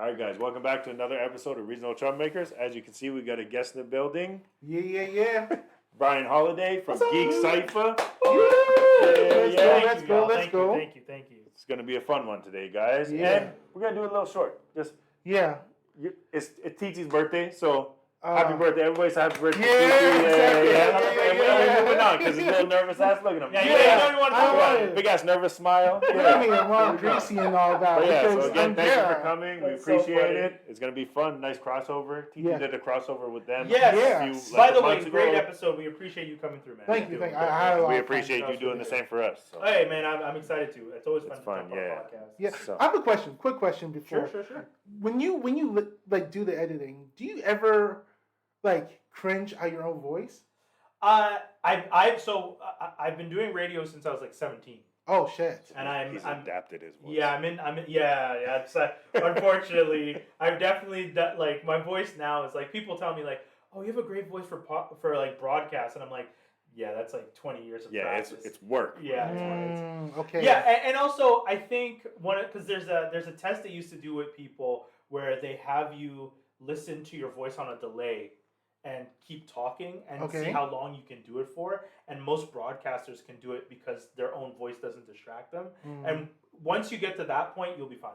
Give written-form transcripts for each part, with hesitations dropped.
All right, guys, welcome back to another episode of Regional Troublemakers. As you can see, we got a guest in the building. Yeah. Brian Holidae from Geekcypha. Let's go. Thank you. It's going to be a fun one today, guys. Yeah. And we're going to do it a little short. It's Tetteh's birthday, so happy birthday. Everybody say happy birthday. Yeah. Moving on, because he's a little nervous ass. Look at him. Big ass nervous smile. I'm all greasy and all that. So again, thank you for coming. We appreciate it. It's going to be fun. Nice crossover. Tetteh did a crossover with them. By the way, great episode. We appreciate you coming through, man. Thank you. We appreciate you doing the same for us. So. Hey, man, I'm excited too. It's always fun to talk about podcasts. Yeah. So. I have a question. Quick question before. Sure. When you like do the editing, do you ever like cringe at your own voice? I've been doing radio since I was like 17. Oh shit! And he's adapted his voice. Yeah, It's, unfortunately, I've definitely like my voice now is like people tell me like, oh, you have a great voice for like broadcast, and I'm like, yeah, that's like 20 years of practice. it's work. Yeah, okay. Yeah, and also I think because there's a test they used to do with people where they have you listen to your voice on a delay and keep talking and see how long you can do it for. And most broadcasters can do it because their own voice doesn't distract them. And once you get to that point, you'll be fine.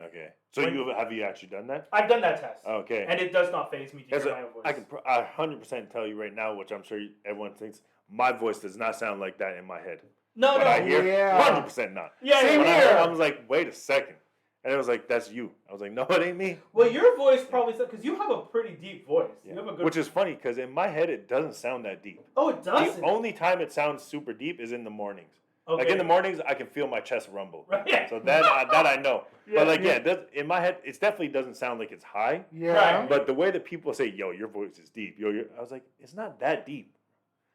Okay. So have you actually done that? I've done that test. Okay. And it does not faze me to hear my own voice. I can 100% tell you right now, which I'm sure everyone thinks, my voice does not sound like that in my head. No. I hear 100% not. Yeah, same here. I was like, wait a second. And it was like, that's you. I was like, no, it ain't me. Well, your voice probably, because you have a pretty deep voice. Yeah. You have a good. Which is funny, because in my head, it doesn't sound that deep. Oh, it doesn't? The only time it sounds super deep is in the mornings. Okay. Like in the mornings, I can feel my chest rumble. Right. So that I know. But in my head, it definitely doesn't sound like it's high. Yeah. Right. But the way that people say, yo, your voice is deep. I was like, it's not that deep.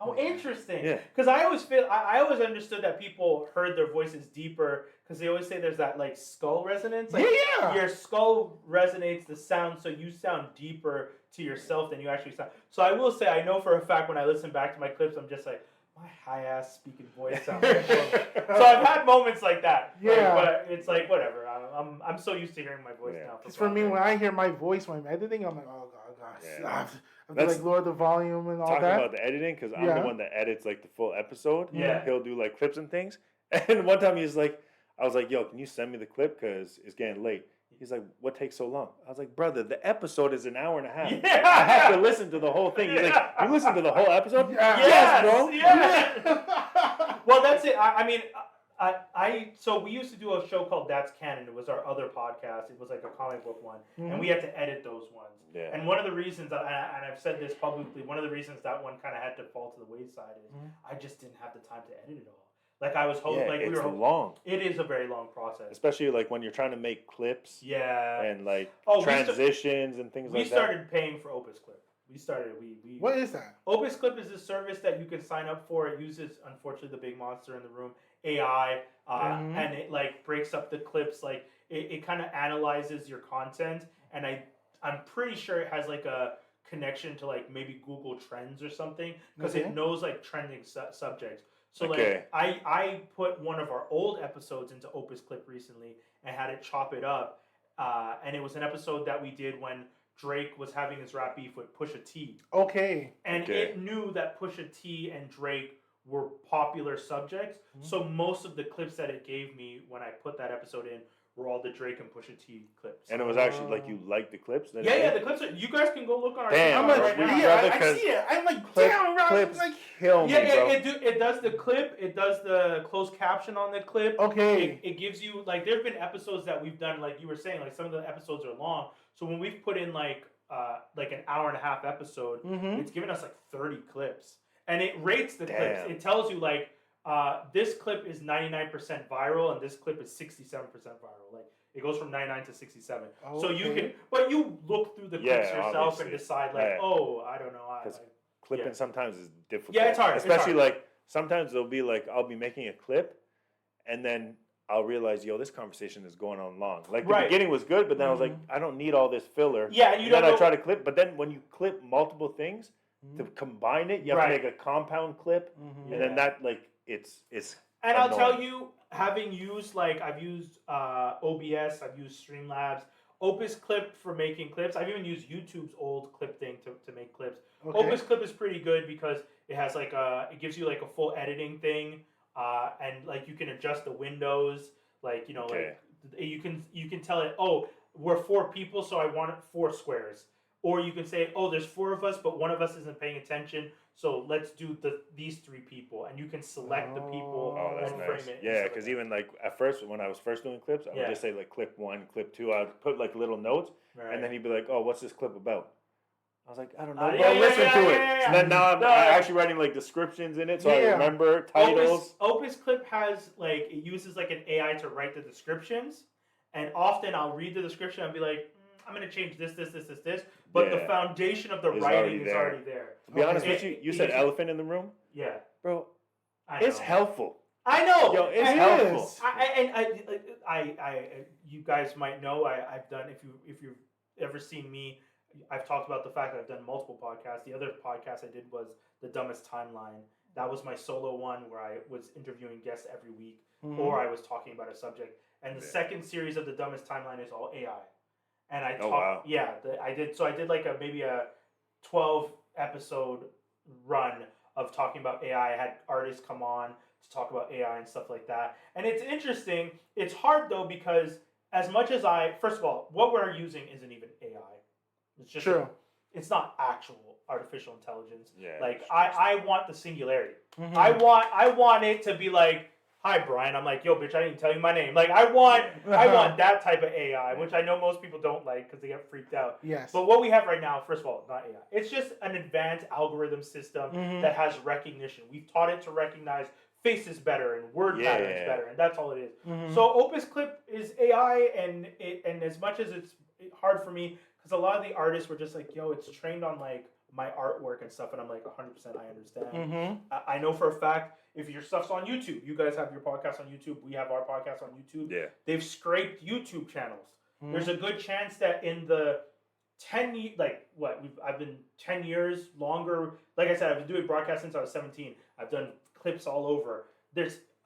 Oh, interesting. Yeah. Because I always understood that people heard their voices deeper because they always say there's that like skull resonance. Like, your skull resonates the sound, so you sound deeper to yourself than you actually sound. So I will say, I know for a fact when I listen back to my clips, I'm just like, my high ass speaking voice sounds like so I've had moments like that. Yeah. But it's like whatever. I'm so used to hearing my voice now. Because for me, when I hear my voice when I'm editing, I'm like, oh gosh. Yeah. I have to like lower the volume and all that. Talking about the editing, because I'm the one that edits like the full episode. Yeah. He'll do like clips and things. And one time I was like, yo, can you send me the clip? Because it's getting late. He's like, what takes so long? I was like, brother, the episode is an hour and a half. Yeah. I have to listen to the whole thing. He's like, you listen to the whole episode? Yes, bro. Yeah. Well, that's it. So we used to do a show called That's Canon. It was our other podcast. It was like a comic book one. And we had to edit those ones. Yeah. And one of the reasons, and I've said this publicly, one of the reasons that one kind of had to fall to the wayside is I just didn't have the time to edit it all. Like I was hoping, it's long. It is a very long process, especially like when you're trying to make clips. Yeah. And like transitions and things like that. We started paying for Opus Clip. What is that? Opus Clip is a service that you can sign up for. It uses, unfortunately, the big monster in the room, AI, and it like breaks up the clips. Like it kind of analyzes your content, and I'm pretty sure it has like a connection to like maybe Google Trends or something because it knows like trending subjects. So like I put one of our old episodes into Opus Clip recently and had it chop it up, and it was an episode that we did when Drake was having his rap beef with Pusha T. Okay. And it knew that Pusha T and Drake were popular subjects, so most of the clips that it gave me when I put that episode in were all the Drake and Pusha T clips. And it was actually like you liked the clips? Then the clips. You guys can go look on our channel right now. I see it. I'm like, damn, clips like, kill me, bro. It does the clip. It does the closed caption on the clip. Okay. It gives you, like, there have been episodes that we've done, like you were saying, like some of the episodes are long. So when we've put in like an hour and a half episode, it's given us like 30 clips. And it rates the clips. It tells you like, this clip is 99% viral and this clip is 67% viral. Like it goes from 99 to 67. Okay. So you can, but you look through the clips yourself obviously. And decide like, oh, I don't know. Clipping sometimes is difficult. Yeah, it's hard. Especially like sometimes it'll be like I'll be making a clip, and then I'll realize, yo, this conversation is going on long. Like the beginning was good, but then I was like, I don't need all this filler. Yeah, and then I try to clip, but then when you clip multiple things to combine it, you have to make a compound clip, and then that like it's. And annoying. I'll tell you, having used I've used OBS, I've used Streamlabs, Opus Clip for making clips. I've even used YouTube's old clip thing to make clips. Okay. Opus Clip is pretty good because it has like it gives you like a full editing thing, and like you can adjust the windows, like like you can tell it, oh, we're 4 people, so I want 4 squares. Or you can say, oh, there's 4 of us, but one of us isn't paying attention, so let's do these 3 people, and you can select the people that's and nice. frame it. Yeah, because even like at first, when I was first doing clips, I would just say like clip 1, clip 2. I would put like little notes, and then he'd be like, oh, what's this clip about? I was like, I don't know, but listen to it. So then now I'm actually writing like descriptions in it, so I remember titles. Opus Clip has like, it uses like an AI to write the descriptions, and often I'll read the description and be like, I'm going to change this, but the foundation of the writing is already there. To be honest with you, you said elephant in the room? Yeah. Bro, it's helpful. I know. Yo, it's helpful. I you guys might know, I've done, if you've ever seen me, I've talked about the fact that I've done multiple podcasts. The other podcast I did was The Dumbest Timeline. That was my solo one where I was interviewing guests every week, or I was talking about a subject. And the second series of The Dumbest Timeline is all AI. And I talked, I did like maybe a 12 episode run of talking about AI. I had artists come on to talk about AI and stuff like that. And it's interesting. It's hard though, because as much as first of all, what we're using isn't even AI. It's just it's not actual artificial intelligence. Yeah, like I want the singularity. I want it to be like, hi Brian. I'm like, yo bitch, I didn't tell you my name. Like I want that type of AI, which I know most people don't like because they get freaked out. Yes. But what we have right now, first of all, not AI. It's just an advanced algorithm system that has recognition. We've taught it to recognize faces better and word patterns better, and that's all it is. So Opus Clip is AI, and as much as it's hard for me, because a lot of the artists were just like, yo, it's trained on like my artwork and stuff, and I'm like 100% I understand. I know for a fact, if your stuff's on YouTube, you guys have your podcast on YouTube, we have our podcast on YouTube. Yeah. They've scraped YouTube channels. There's a good chance that in the 10 years, I've been 10 years longer. Like I said, I've been doing broadcast since I was 17. I've done clips all over.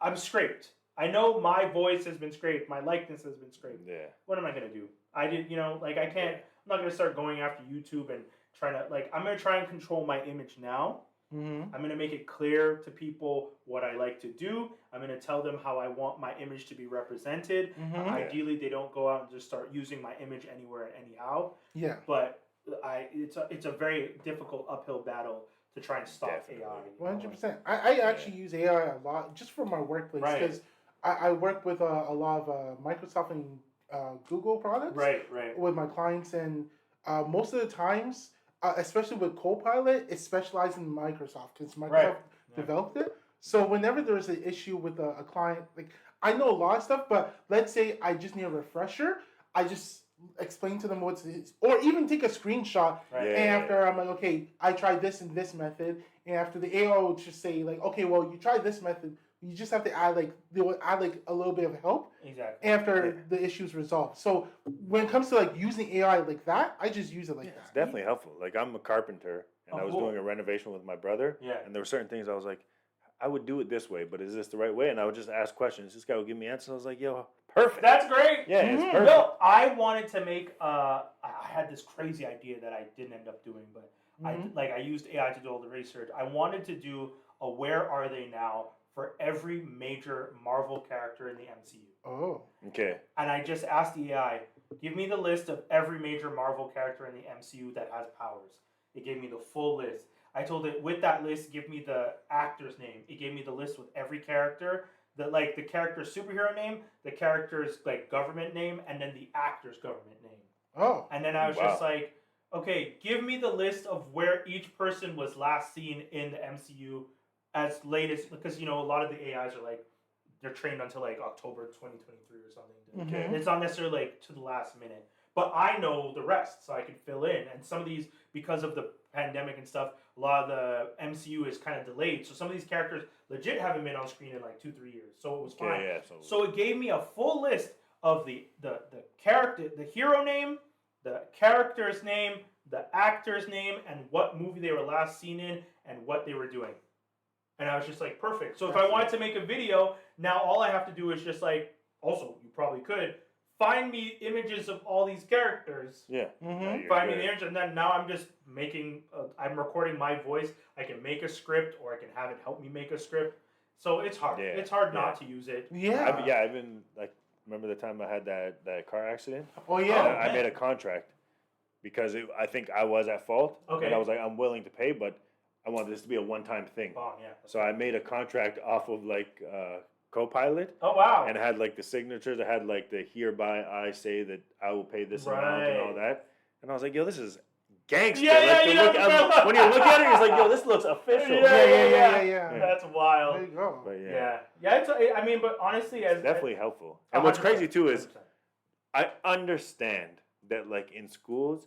I'm scraped. I know my voice has been scraped. My likeness has been scraped. Yeah. What am I going to do? I can't, I'm not going to start going after YouTube and trying to, I'm going to try and control my image now. I'm going to make it clear to people what I like to do. I'm going to tell them how I want my image to be represented. Ideally, they don't go out and just start using my image anywhere and anyhow. Yeah. But it's a very difficult uphill battle to try and stop AI. 100%. I actually use AI a lot just for my workplace because I work with a lot of Microsoft and Google products. Right. With my clients, and most of the times, especially with Copilot, it's specialized in Microsoft because Microsoft developed it. So whenever there's an issue with a client, like I know a lot of stuff, but let's say I just need a refresher, I just explain to them what's it is, or even take a screenshot. Right. And after I'm like, okay, I tried this and this method, and after the AI will just say like, okay, well you tried this method, you just have to add they will add like a little bit of help. Exactly. After the issue's resolved. So when it comes to like using AI like that, I just use it like that. It's definitely helpful. Like I'm a carpenter, and I was doing a renovation with my brother. Yeah. And there were certain things I was like, I would do it this way, but is this the right way? And I would just ask questions. This guy would give me answers. I was like, yo, perfect. That's great. Yeah, it's perfect. No, I wanted to make. I had this crazy idea that I didn't end up doing, but I used AI to do all the research. I wanted to do a Where Are They Now for every major Marvel character in the MCU. Oh. Okay. And I just asked the AI, give me the list of every major Marvel character in the MCU that has powers. It gave me the full list. I told it, with that list, give me the actor's name. It gave me the list with every character, the character's superhero name, the character's government name, and then the actor's government name. Oh. And then I was just like, okay, give me the list of where each person was last seen in the MCU as late as, because a lot of the AIs are they're trained until October 2023 or something. Okay. It's not necessarily to the last minute, but I know the rest, so I can fill in. And some of these, because of the pandemic and stuff, a lot of the MCU is kind of delayed. So some of these characters legit haven't been on screen in 2-3 years. So it was fine. Yeah, so it gave me a full list of the character, the hero name, the character's name, the actor's name, and what movie they were last seen in and what they were doing. And I was just like, perfect. So if I wanted to make a video, now all I have to do is just also, you probably could find me images of all these characters. Yeah. Find me the image, and then now I'm just making. I'm recording my voice. I can make a script, or I can have it help me make a script. So it's hard. Yeah. It's hard not to use it. Yeah. I've been like, remember the time I had that car accident? Oh yeah. I made a contract because I think I was at fault. Okay. And I was like, I'm willing to pay, but I wanted this to be a one-time thing. Oh yeah. So I made a contract off of like Copilot. Oh wow. And it had like the signatures. I had like the hereby I say that I will pay this amount and all that. And I was like, yo, this is gangster. When you look at it, it's like, yo, this looks official. Yeah. That's wild. There you go. But Yeah. I mean, but honestly, it's definitely helpful. And what's crazy too is 100%. I understand that like in schools,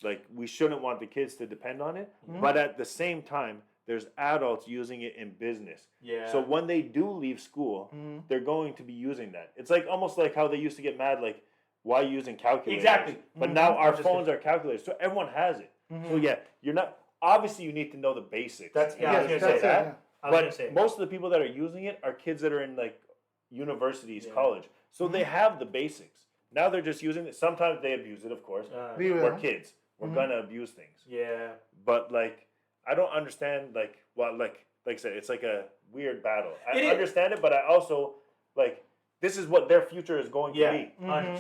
like we shouldn't want the kids to depend on it, but at the same time, there's adults using it in business. Yeah. So when they do leave school, they're going to be using that. It's like almost like how they used to get mad, like, why using calculators? Exactly. But now our phones are calculators, so everyone has it. So yeah, you're not. Obviously, you need to know the basics. I was gonna say that. But most of the people that are using it are kids that are in like universities, college. So they have the basics. Now they're just using it. Sometimes they abuse it, of course. We're kids. We're gonna abuse things. Yeah. But like, I don't understand like I said, it's like a weird battle. I understand it, but I also like this is what their future is going to be.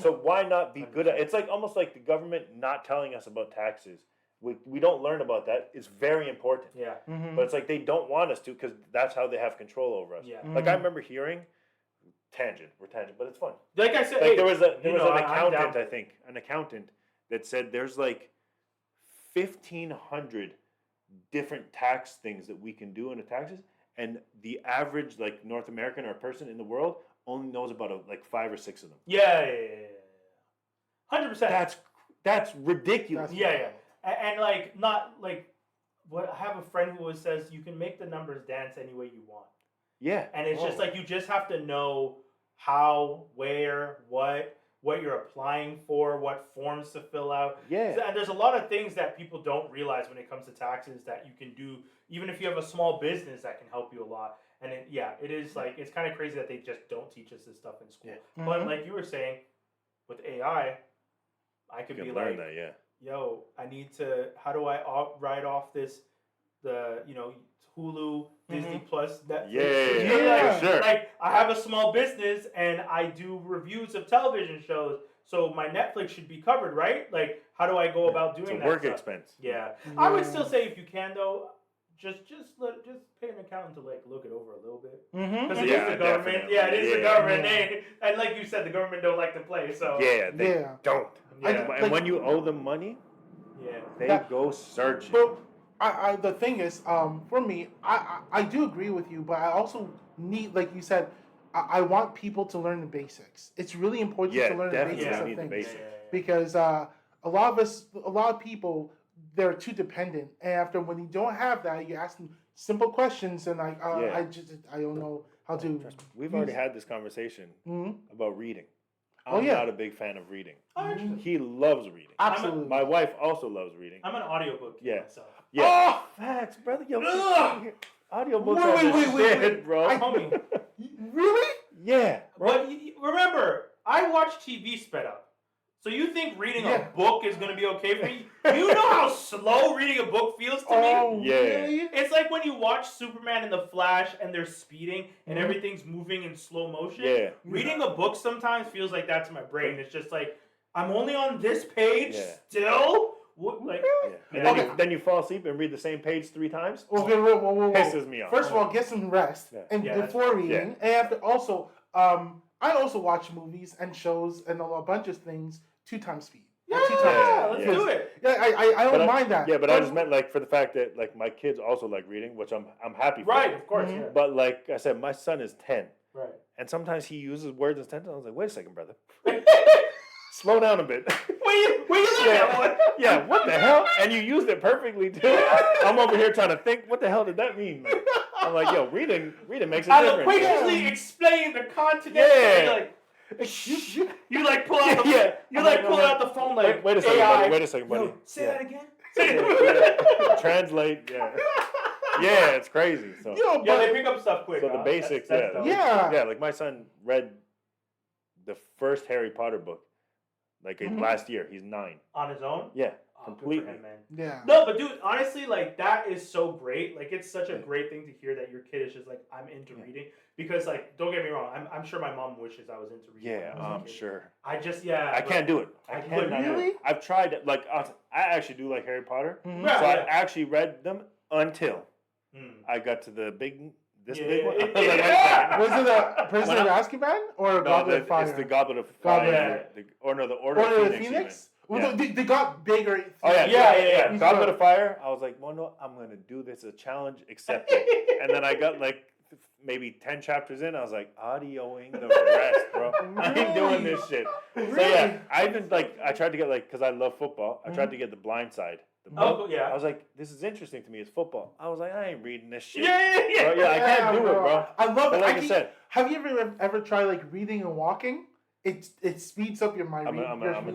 So why not be good at it? It's like almost like the government not telling us about taxes. We don't learn about that. It's very important. Yeah. But it's like they don't want us to because that's how they have control over us. Yeah. Like I remember hearing we're tangent, but it's fun. Like I said, like there was an accountant that said there's like 1,500 different tax things that we can do in the taxes, and the average like North American or person in the world only knows about like 5 or 6 of them. Yeah. 100%. That's ridiculous. Yeah. And like not like what I have a friend who always says you can make the numbers dance any way you want. Yeah. And it's just like you just have to know how, where, what you're applying for, what forms to fill out. Yeah. And there's a lot of things that people don't realize when it comes to taxes that you can do, even if you have a small business that can help you a lot. And it is like, it's kind of crazy that they just don't teach us this stuff in school. Yeah. But like you were saying, with AI, I could be like, that, yo, I need to, how do I write off this, Hulu, Disney Plus, Netflix. Yeah, sure. Like, I have a small business and I do reviews of television shows, so my Netflix should be covered, right? Like, how do I go about doing it's a that? work expense. Yeah. I would still say if you can though, just pay an accountant to like look it over a little bit. Because it is the government. Definitely. Yeah, it is the government. And like you said, the government don't like to play. So they don't. Yeah. And when you owe them money, they go searching. But the thing is, for me, I do agree with you, but I also need, like you said, I want people to learn the basics. It's really important to learn the basics of things. Because a lot of people, they're too dependent. And after when you don't have that, you ask them simple questions, and I don't know how to. We've already had this conversation about reading. I'm not a big fan of reading. He loves reading. Absolutely. My wife also loves reading. I'm an audiobook myself. Yeah. Oh, facts, brother. Yo, audiobooks are shit, bro. Homie. Really? Yeah. Bro. But remember, I watch TV sped up. So you think reading a book is going to be okay for me? You know how slow reading a book feels to me? Yeah. Really? It's like when you watch Superman and the Flash and they're speeding and everything's moving in slow motion. Yeah. Reading a book sometimes feels like that to my brain. It's just like, I'm only on this page still? What, like, and then you fall asleep and read the same page 3 times. Okay, whoa. Pisses me off. First of all, get some rest and before reading. And after also, I also watch movies and shows and a bunch of things 2 times speed. Let's do it. Yeah, I don't mind that. Yeah, but I just meant like for the fact that like my kids also like reading, which I'm happy for. Right, of course. Yeah. But like I said, my son is 10. Right. And sometimes he uses words in sentences. I was like, wait a second, brother. Slow down a bit. Where you learn that one? Yeah, what the hell? And you used it perfectly too. I'm over here trying to think, what the hell did that mean? Man? I'm like, yo, reading makes a difference. I'll quickly explain the content. Yeah. You like pull out the pull out the phone like wait a second, AI. buddy. Wait a second, buddy. Say that again. Translate. Yeah, it's crazy. So they pick up stuff quick. So the basics, that's yeah, like my son read the first Harry Potter book, like last year. He's 9 on his own. Yeah, oh, completely, good for him, man. Yeah. No, but dude, honestly, like that is so great. Like it's such a great thing to hear that your kid is just like, I'm into reading. Because like, don't get me wrong, I'm sure my mom wishes I was into reading. Yeah, I'm sure. I just I can't do it. I cannot do it. I've tried it. Like I actually do like Harry Potter, so I actually read them until I got to the big. This big one? Was it a Prisoner of Azkaban or Goblet of Fire? It's the Goblet of Fire. The Order of the Phoenix. Well, they got bigger. Oh, yeah. Goblet of Fire. I was like, well, no, I'm going to do this. A challenge accepted. And then I got like maybe 10 chapters in. I was like, audioing the rest, bro. I ain't doing this shit. Really? So, yeah, I've been like, I tried to get like, because I love football, I tried to get The Blind Side. Oh, yeah. I was like, this is interesting to me. It's football. I was like, I ain't reading this shit. Yeah. Bro, I can't do it, bro. I love it. Like I said, have you ever tried like reading and walking? It speeds up your mind. I'm gonna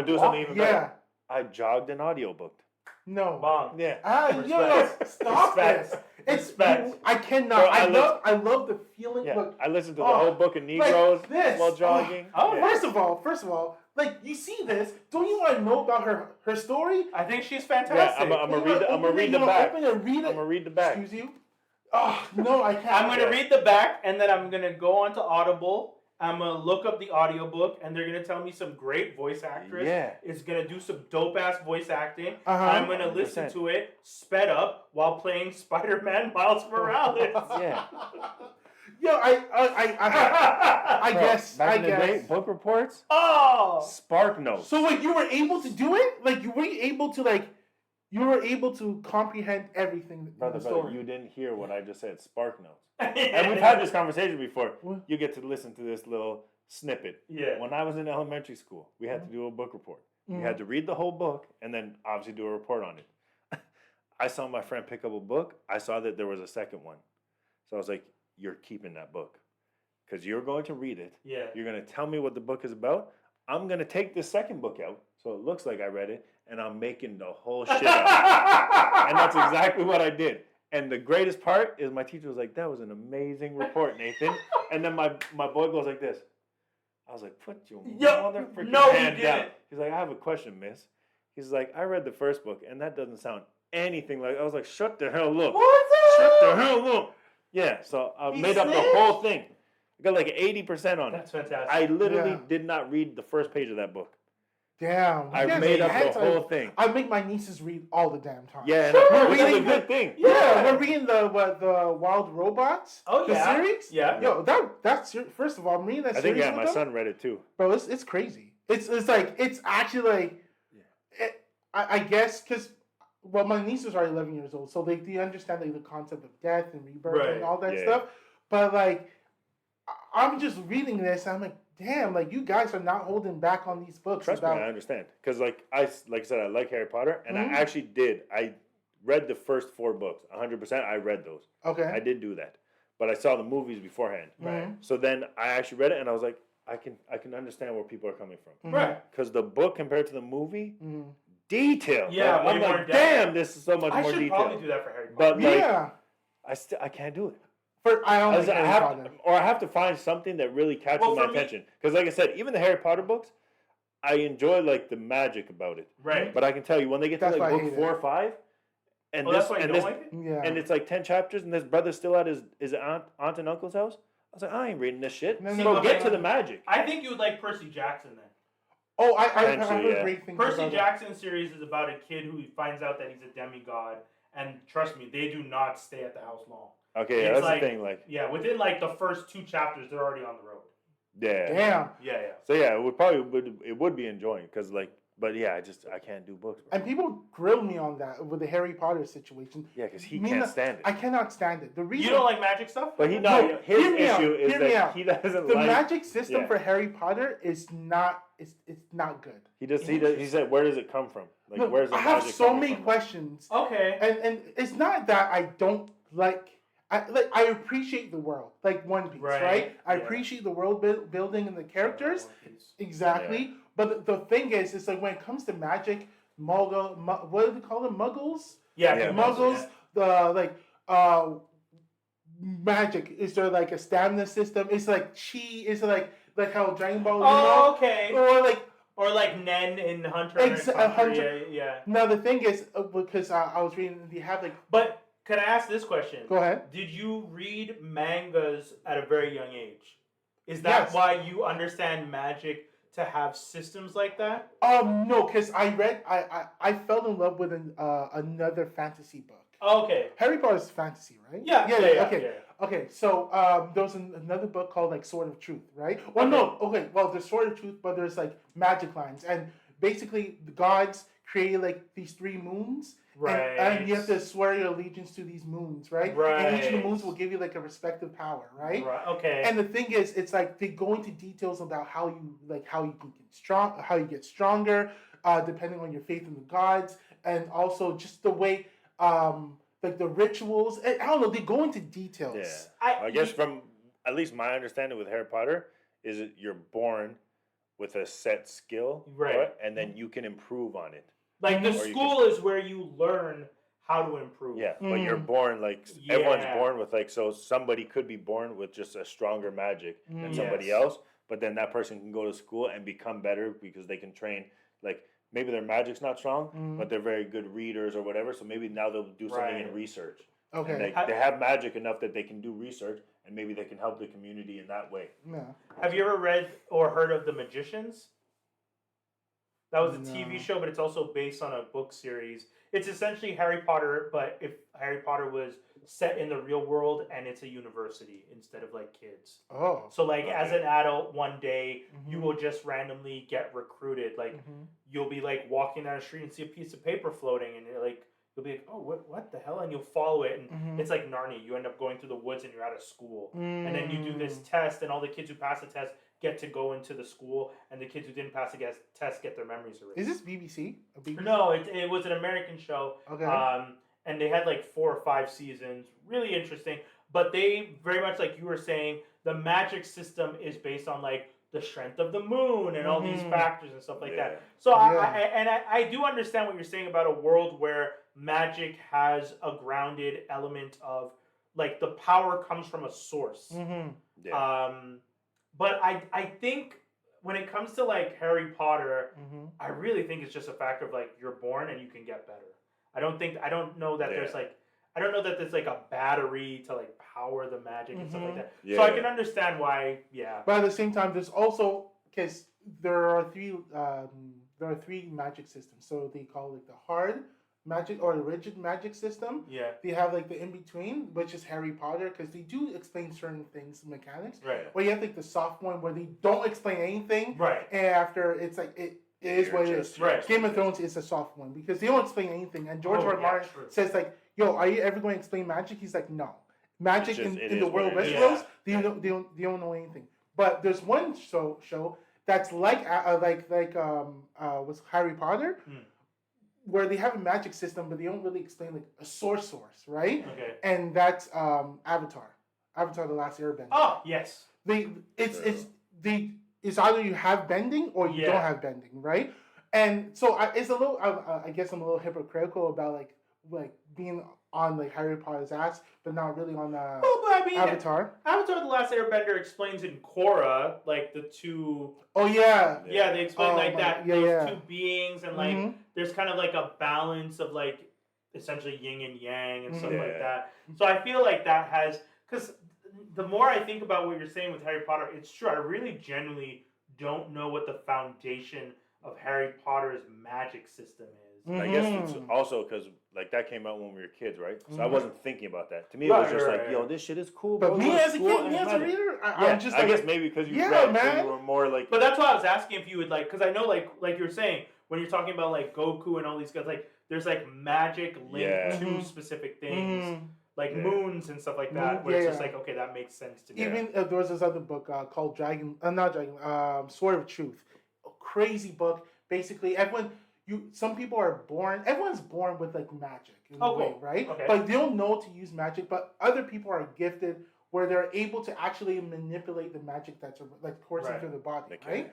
do something even better. Yeah. I jogged an audiobook. No. Bong. Yeah. Stop this. Respect. I cannot. Bro, I love the feeling. Yeah. Look, I listened to the whole book of Negroes while jogging. First of all, like you see this, don't you want to know about her story? I think she's fantastic. Yeah, I'm gonna read the back. I'm gonna read the back. Excuse you? Oh no, I can't. I'm gonna read the back, and then I'm gonna go onto Audible. I'm gonna look up the audiobook, and they're gonna tell me some great voice actress is gonna do some dope ass voice acting. I'm gonna listen to it sped up while playing Spider-Man Miles Morales. Yeah. Yo, I guess. Back in the day, book reports. Oh, Spark Notes. So like you were able to do it? Like you were able to comprehend everything in the story. You didn't hear what I just said. Spark Notes. And we've had this conversation before. You get to listen to this little snippet. Yeah. When I was in elementary school, we had to do a book report. We had to read the whole book and then obviously do a report on it. I saw my friend pick up a book. I saw that there was a second one. So I was like, you're keeping that book. Because you're going to read it. Yeah. You're going to tell me what the book is about. I'm going to take this second book out so it looks like I read it. And I'm making the whole shit up. And that's exactly what I did. And the greatest part is my teacher was like, that was an amazing report, Nathan. And then my boy goes like this. I was like, put your motherfucking hand down. He's like, I have a question, miss. He's like, I read the first book, and that doesn't sound anything like... I was like, shut the hell up. Shut the hell up. Yeah, so I made up the whole thing. I got like 80% on it. That's fantastic. I literally did not read the first page of that book. Damn. I made up the whole thing. I make my nieces read all the damn time. Yeah, which is a good thing. Yeah, we're reading the Wild Robots. Oh, the series. Yeah. Yo, that's first of all, I'm reading that series. I think my son read it too. Bro, it's crazy. It's like it's actually like, I guess because my nieces are 11 years old, so they understand like the concept of death and rebirth and all that stuff. But like, I'm just reading this, and I'm like, damn, like you guys are not holding back on these books. Trust me, I understand. Because like I said, I like Harry Potter, and I actually did. I read the first 4 books, 100%. I read those. Okay. I did do that, but I saw the movies beforehand. Right. So then I actually read it, and I was like, I can understand where people are coming from. Right. Because the book compared to the movie, detail. Yeah. I'm like, damn, this is so much more detail. I should probably do that for Harry Potter. But like, I can't do it. I have to find something that really catches my attention. Because like I said, even the Harry Potter books, I enjoy like the magic about it. Right. But I can tell you when they get to like book 4 or 5, and and it's like 10 chapters, and this brother's still at his aunt and uncle's house. I was like, I ain't reading this shit. So get to the magic. I think you would like Percy Jackson then. Oh, I heard great things. Percy Jackson series is about a kid who finds out that he's a demigod, and trust me, they do not stay at the house long. Okay, that's like, the thing. Like, within like the first 2 chapters, they're already on the road. Yeah. Damn. Yeah. So it would be enjoying because like, but yeah, I can't do books. Bro. And people grill me on that with the Harry Potter situation. Yeah, because he can't stand it. I cannot stand it. The reason you don't like magic stuff, but his issue is that he doesn't the like magic system for Harry Potter is not. It's not good. He said, where does it come from? Like, where's the magic? I have so many questions. Okay. And it's not that I don't like. I appreciate the world, like One Piece, right? I appreciate the world building and the characters, exactly. Yeah. But the thing is, it's like when it comes to magic, what do they call them? Muggles? Yeah, Muggles. Magic. Is there like a stamina system? It's like chi. Is like like how Dragon Ball. Oh, okay. Or like Nen in Hunter x Hunter. Yeah. Now the thing is, because I was reading, they have like. But can I ask this question? Go ahead. Did you read mangas at a very young age? Is that why you understand magic to have systems like that? No, because I fell in love with another fantasy book. Okay. Harry Potter's fantasy, right? Yeah. Okay. So there was another book called like Sword of Truth, right? Well, no. Okay. Well, there's Sword of Truth, but there's like magic lines, and basically the gods created like these 3 moons. Right. And you have to swear your allegiance to these moons, right? Right. And each of the moons will give you like a respective power, right? Right. Okay. And the thing is, it's like they go into details about how you can get strong, how you get stronger, depending on your faith in the gods, and also just the way, like the rituals. And I don't know. They go into details. Yeah. I guess from at least my understanding with Harry Potter is that you're born with a set skill, right? And then you can improve on it. Like the school is where you learn how to improve. Yeah, but you're born like everyone's born with like, so somebody could be born with just a stronger magic than somebody else, but then that person can go to school and become better because they can train. Like maybe their magic's not strong, but they're very good readers or whatever. So maybe now they'll do something in research. Okay, and they have magic enough that they can do research, and maybe they can help the community in that way. Yeah. Have you ever read or heard of The Magicians? That was a TV show, but it's also based on a book series. It's essentially Harry Potter, but if Harry Potter was set in the real world and it's a university instead of like kids. Oh. So like as an adult, one day you will just randomly get recruited. Like you'll be like walking down the street and see a piece of paper floating, and you'll be like, oh, what the hell? And you'll follow it, and it's like Narnia. You end up going through the woods and you're at a school, and then you do this test, and all the kids who pass the test get to go into the school, and the kids who didn't pass the test get their memories erased. Is this BBC? No, it was an American show. Okay. And they had like 4 or 5 seasons. Really interesting. But they, very much like you were saying, the magic system is based on like the strength of the moon and all these factors and stuff like that. So I do understand what you're saying about a world where magic has a grounded element of like the power comes from a source. But I think when it comes to like Harry Potter, I really think it's just a factor of like you're born and you can get better. I don't know that there's like a battery to like power the magic and stuff like that. So I can understand why, But at the same time, there's also, because there are three magic systems. So they call it the hard magic or the rigid magic system. Yeah. They have like the in between, which is Harry Potter, because they do explain certain things, mechanics. Right. Or you have like the soft one where they don't explain anything. Right. And after it's like it is what it is. Right. Game of Thrones is a soft one because they don't explain anything. And George R. R. Martin says like, "Yo, are you ever going to explain magic?" He's like, "No, magic in the world of Westeros, they don't know anything." But there's one show that's like what's Harry Potter, where they have a magic system, but they don't really explain like a source, right? Okay. And that's Avatar, The Last Airbender. Oh yes. It's either you have bending or you don't have bending, right? And so it's a little. I guess I'm a little hypocritical about like being on like Harry Potter's ass, but not really on Avatar. Avatar: The Last Airbender explains in Korra like the two. Oh yeah. Yeah, they explain those two beings, and like there's kind of like a balance of like essentially yin and yang and stuff like that. So I feel like that has, because the more I think about what you're saying with Harry Potter, it's true. I really genuinely don't know what the foundation of Harry Potter's magic system is. I guess it's also because like that came out when we were kids, right? So I wasn't thinking about that. To me, it was just like, yo, this shit is cool. But bro. me as a kid, me as a reader, I'm just like, I guess maybe because you read, man. so you were more like. But that's why I was asking if you would like, because I know like you're saying when you're talking about like Goku and all these guys, like there's like magic linked to specific things. Like moons and stuff like that, where it's just like, okay, that makes sense to me. Even there was this other book called Sword of Truth. A crazy book. Basically, some people are born, everyone's born with like magic in a way, right? Okay. But they don't know to use magic, but other people are gifted where they're able to actually manipulate the magic that's like coursing through the body, right?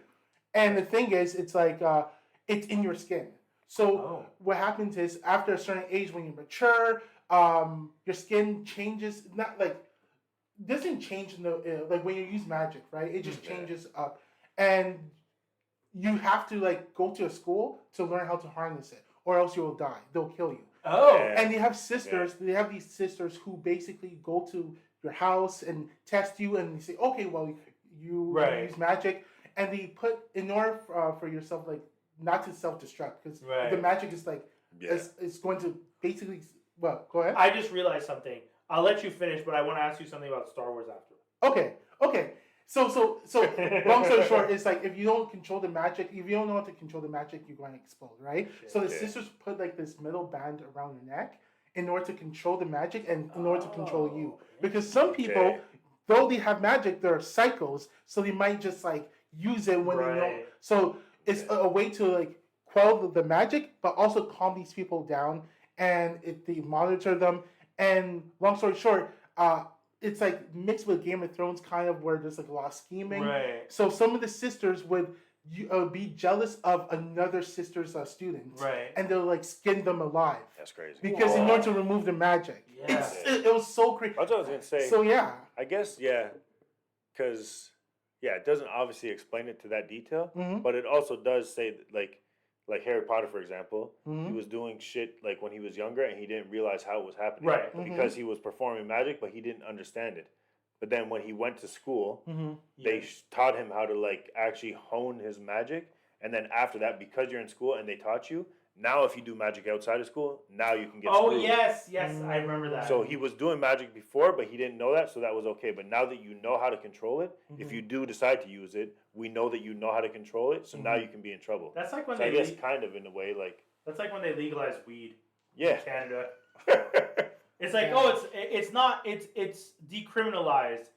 And the thing is, it's like, it's in your skin. So what happens is after a certain age, when you mature, your skin changes, not like doesn't change in the like when you use magic, right? It just changes up, and you have to like go to a school to learn how to harness it, or else you will die. They'll kill you. Oh, and they have sisters. They have these sisters who basically go to your house and test you, and they say, okay, well, you use magic, and they put in order for yourself like not to self-destruct because the magic is like it's going to basically. Well, go ahead. I just realized something. I'll let you finish, but I want to ask you something about Star Wars after. Okay. So long story short, it's like if you don't control the magic, if you don't know how to control the magic, you're going to explode, right? So the sisters put like this metal band around your neck in order to control the magic and in order to control you. Because some people, though they have magic, they're psychos, so they might just like use it when they know. So it's a way to like quell the magic, but also calm these people down, and they monitor them. And long story short, it's like mixed with Game of Thrones, kind of where there's like a lot of scheming. Right. So some of the sisters would be jealous of another sister's student, and they'll like skin them alive. That's crazy. Because in order to remove the magic, it was so crazy. That's what I was gonna say. So I guess because it doesn't obviously explain it to that detail, but it also does say that, like Harry Potter, for example, he was doing shit like when he was younger and he didn't realize how it was happening. Because he was performing magic, but he didn't understand it. But then when he went to school, they taught him how to like actually hone his magic. And then after that, because you're in school and they taught you, now if you do magic outside of school, now you can get screwed. Yes, I remember that. So he was doing magic before, but he didn't know that, so that was okay. But now that you know how to control it, if you do decide to use it, we know that you know how to control it, so now you can be in trouble. That's like when I guess kind of in a way, like... That's like when they legalized weed in Canada. It's like, it's decriminalized.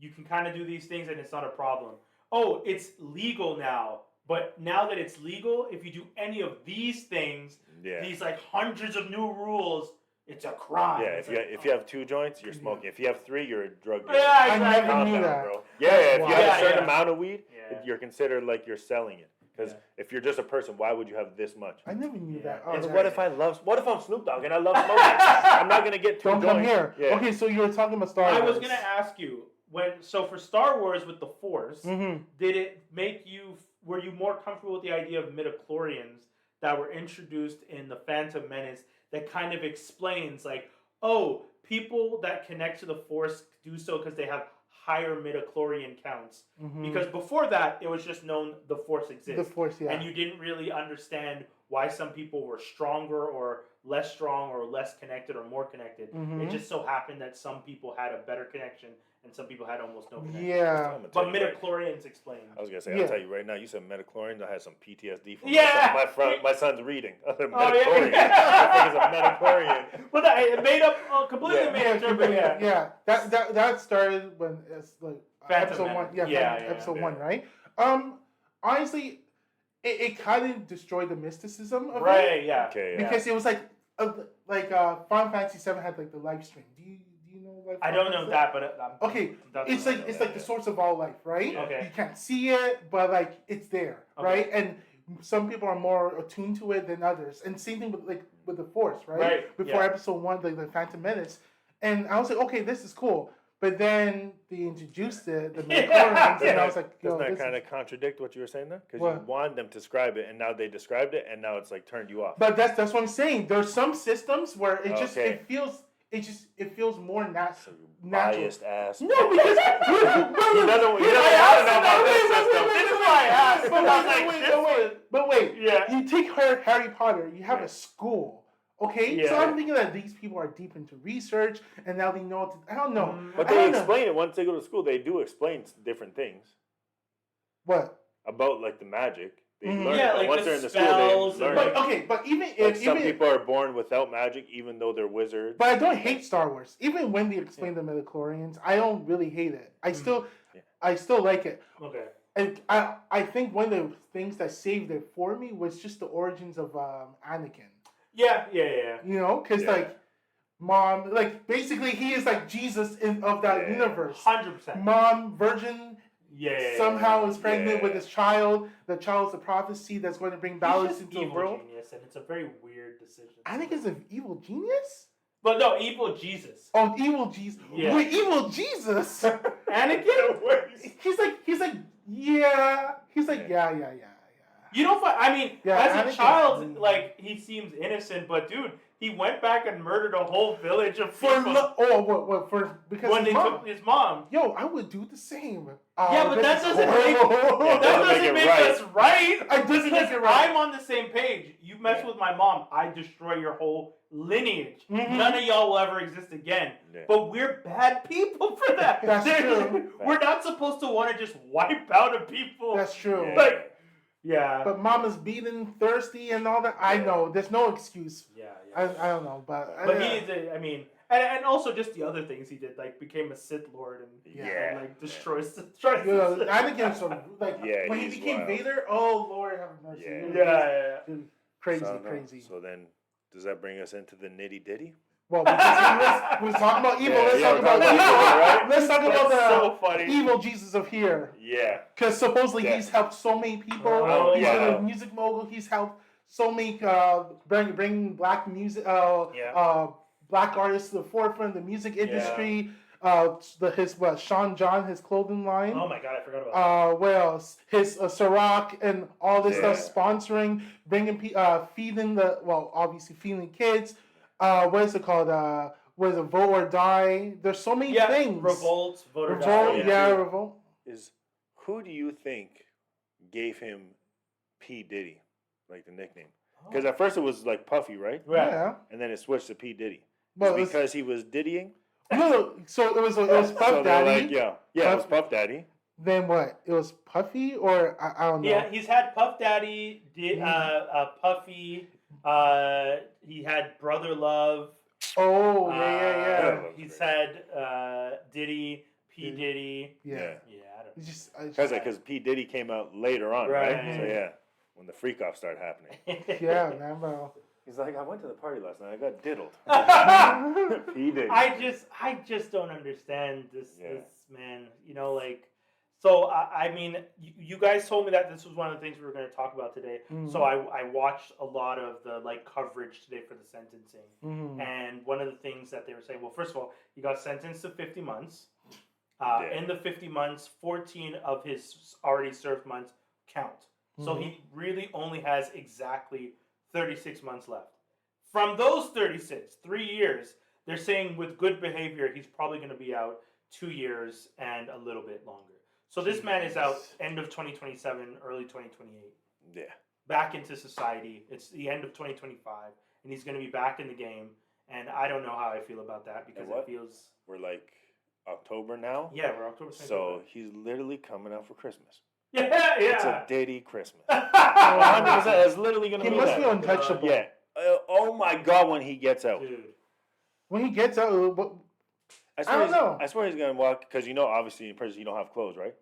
You can kind of do these things and it's not a problem. Oh, it's legal now. But now that it's legal, if you do any of these things, these like hundreds of new rules, it's a crime. Yeah, if you have 2 joints, you're smoking. If you have 3, you're a drug dealer. I never knew that. Bro. If you have a certain amount of weed, you're considered like you're selling it. Because if you're just a person, why would you have this much? I never knew that. It's what if I'm Snoop Dogg and I love smoking? I'm not gonna get 2 joints. Don't come here. Yeah. Okay, so you were talking about Star Wars. I was gonna ask you for Star Wars with the Force, did it make you? Were you more comfortable with the idea of midichlorians that were introduced in the Phantom Menace that kind of explains like, oh, people that connect to the Force do so because they have higher midichlorian counts. Because before that, it was just known the Force exists. The Force, and you didn't really understand why some people were stronger or less strong or less connected or more connected. It just so happened that some people had a better connection and some people had almost no connection. Yeah. But midichlorians explain. I was going to say, I'll tell you right now, you said midichlorians, I had some PTSD from my son's reading. Midichlorians. I think it's a midichlorian. But it made up, completely made up. That started when it's like episode 1. Episode 1, right? Honestly, it kind of destroyed the mysticism of it. Okay, because it was like Final Fantasy 7 had like the life stream. Do you know? Like, I don't know that, but it's like the source of all life, right? Okay. You can't see it, but like it's there, right? And some people are more attuned to it than others. And same thing with the Force, right? Before episode 1, like the Phantom Menace, and I was like, okay, this is cool. But then they introduced the midichlorians, and I was like, doesn't that kind of contradict what you were saying there? Because you wanted them to describe it, and now they described it, and now it's like turned you off. But that's what I'm saying. There's some systems where it feels more natural. Biased ass. No, because he doesn't want to know about this system. This is why I asked. But wait. You take Harry Potter. You have a school. Okay, so I'm thinking that these people are deep into research, and now they know what to... I don't know. But they explain it once they go to school. They do explain different things. What? About, like, the magic. They learn it. Like once the they're in the school, they learn but even if... some people are born without magic, even though they're wizards. But I don't hate Star Wars. Even when they explain the midichlorians, I don't really hate it. I still like it. Okay. And I think one of the things that saved it for me was just the origins of Anakin. Yeah. You know, because like mom, like basically he is like Jesus of that universe. 100%. Mom, virgin. Somehow is pregnant with his child. The child's a prophecy that's going to bring balance into the world. Genius, and it's a very weird decision. Anakin's an evil genius. But no, evil Jesus. Oh, evil Jesus. Yeah. Wait, evil Jesus. Anakin. He's like, yeah. He's like, yeah. You don't find. I mean, Yeah, as a Anakin's child, really- like he seems innocent, but dude, he went back and murdered a whole village of For people what? For because when they took his mom. Yo, I would do the same. Yeah, but that doesn't make Yeah, that doesn't make us right. It doesn't make it right. I'm on the same page. You mess with my mom, I destroy your whole lineage. Mhm. None of y'all will ever exist again. Yeah. But we're bad people for that. That's true. We're not supposed to want to just wipe out a people. That's true. Yeah. Like, yeah. But mama's beaten, thirsty, and all that. I know. There's no excuse. Yeah. I don't know, but He is. I mean, and also just the other things he did, like became a Sith Lord and Yeah. like destroys. you know, Anakin, so like Yeah, when he he's became wild. Vader. Oh Lord, have mercy. Yeah. Yeah. Dude, crazy. So then, does that bring us into the nitty ditty? Well, because we was talking about evil. Let's talk about talking evil. about evil, right? Let's talk about That's the so funny. evil Jesus of here. Yeah. Because supposedly Yeah. he's helped so many people. Oh, He's yeah. a music mogul. He's helped so many bring black music, black artists to the forefront of the music industry. His Sean John, his clothing line. Oh my god, I forgot about What else? His Ciroc and all this Yeah. stuff, sponsoring, bringing, feeding obviously feeding kids. What is it called? What is it? Vote or Die. There's so many that. things. Revolt, vote or Revolt, die. yeah, Revolt. Who do you think gave him P Diddy, like the nickname? Because at first it was like Puffy, right? Right. Yeah. And then it switched to P Diddy. But It's because he was diddying. no, so it was Puff So they're Daddy. like, yeah, it was Puff Daddy. Then what? It was Puffy, or I don't know. Yeah, he's had Puff Daddy, Puffy. He had Brother Love. Oh yeah. He's had Diddy, P Yeah. Diddy. Yeah. Yeah, I don't It's just, Because P Diddy came out later on, right? Right. So yeah, when the freak off started happening, yeah, man, bro. he's like, I went to the party last night. I got diddled. know. P Diddy. I just don't understand this man. You know, like, so I mean, you guys told me that this was one of the things we were going to talk about today. Mhm. So I watched a lot of the like coverage today for the sentencing, Mhm. and one of the things that they were saying, well, first of all, he got sentenced to 50 months. In the 50 months, 14 of his already served months count. So he really only has exactly 36 months left. From those 36, 3 years, they're saying with good behavior, he's probably going to be out 2 years and a little bit longer. So this man is out end of 2027, early 2028. Yeah. Back into society. It's the end of 2025, and he's going to be back in the game. And I don't know how I feel about that because it feels. We're like October now. Yeah, we're October 25th. So he's literally coming out for Christmas. Yeah. It's a Diddy Christmas. 100%. It's literally gonna He be must that. be untouchable. Yeah. Oh my God, when he gets out. Dude. When he gets out, I don't know. I swear he's gonna walk because obviously in prison you don't have clothes, right?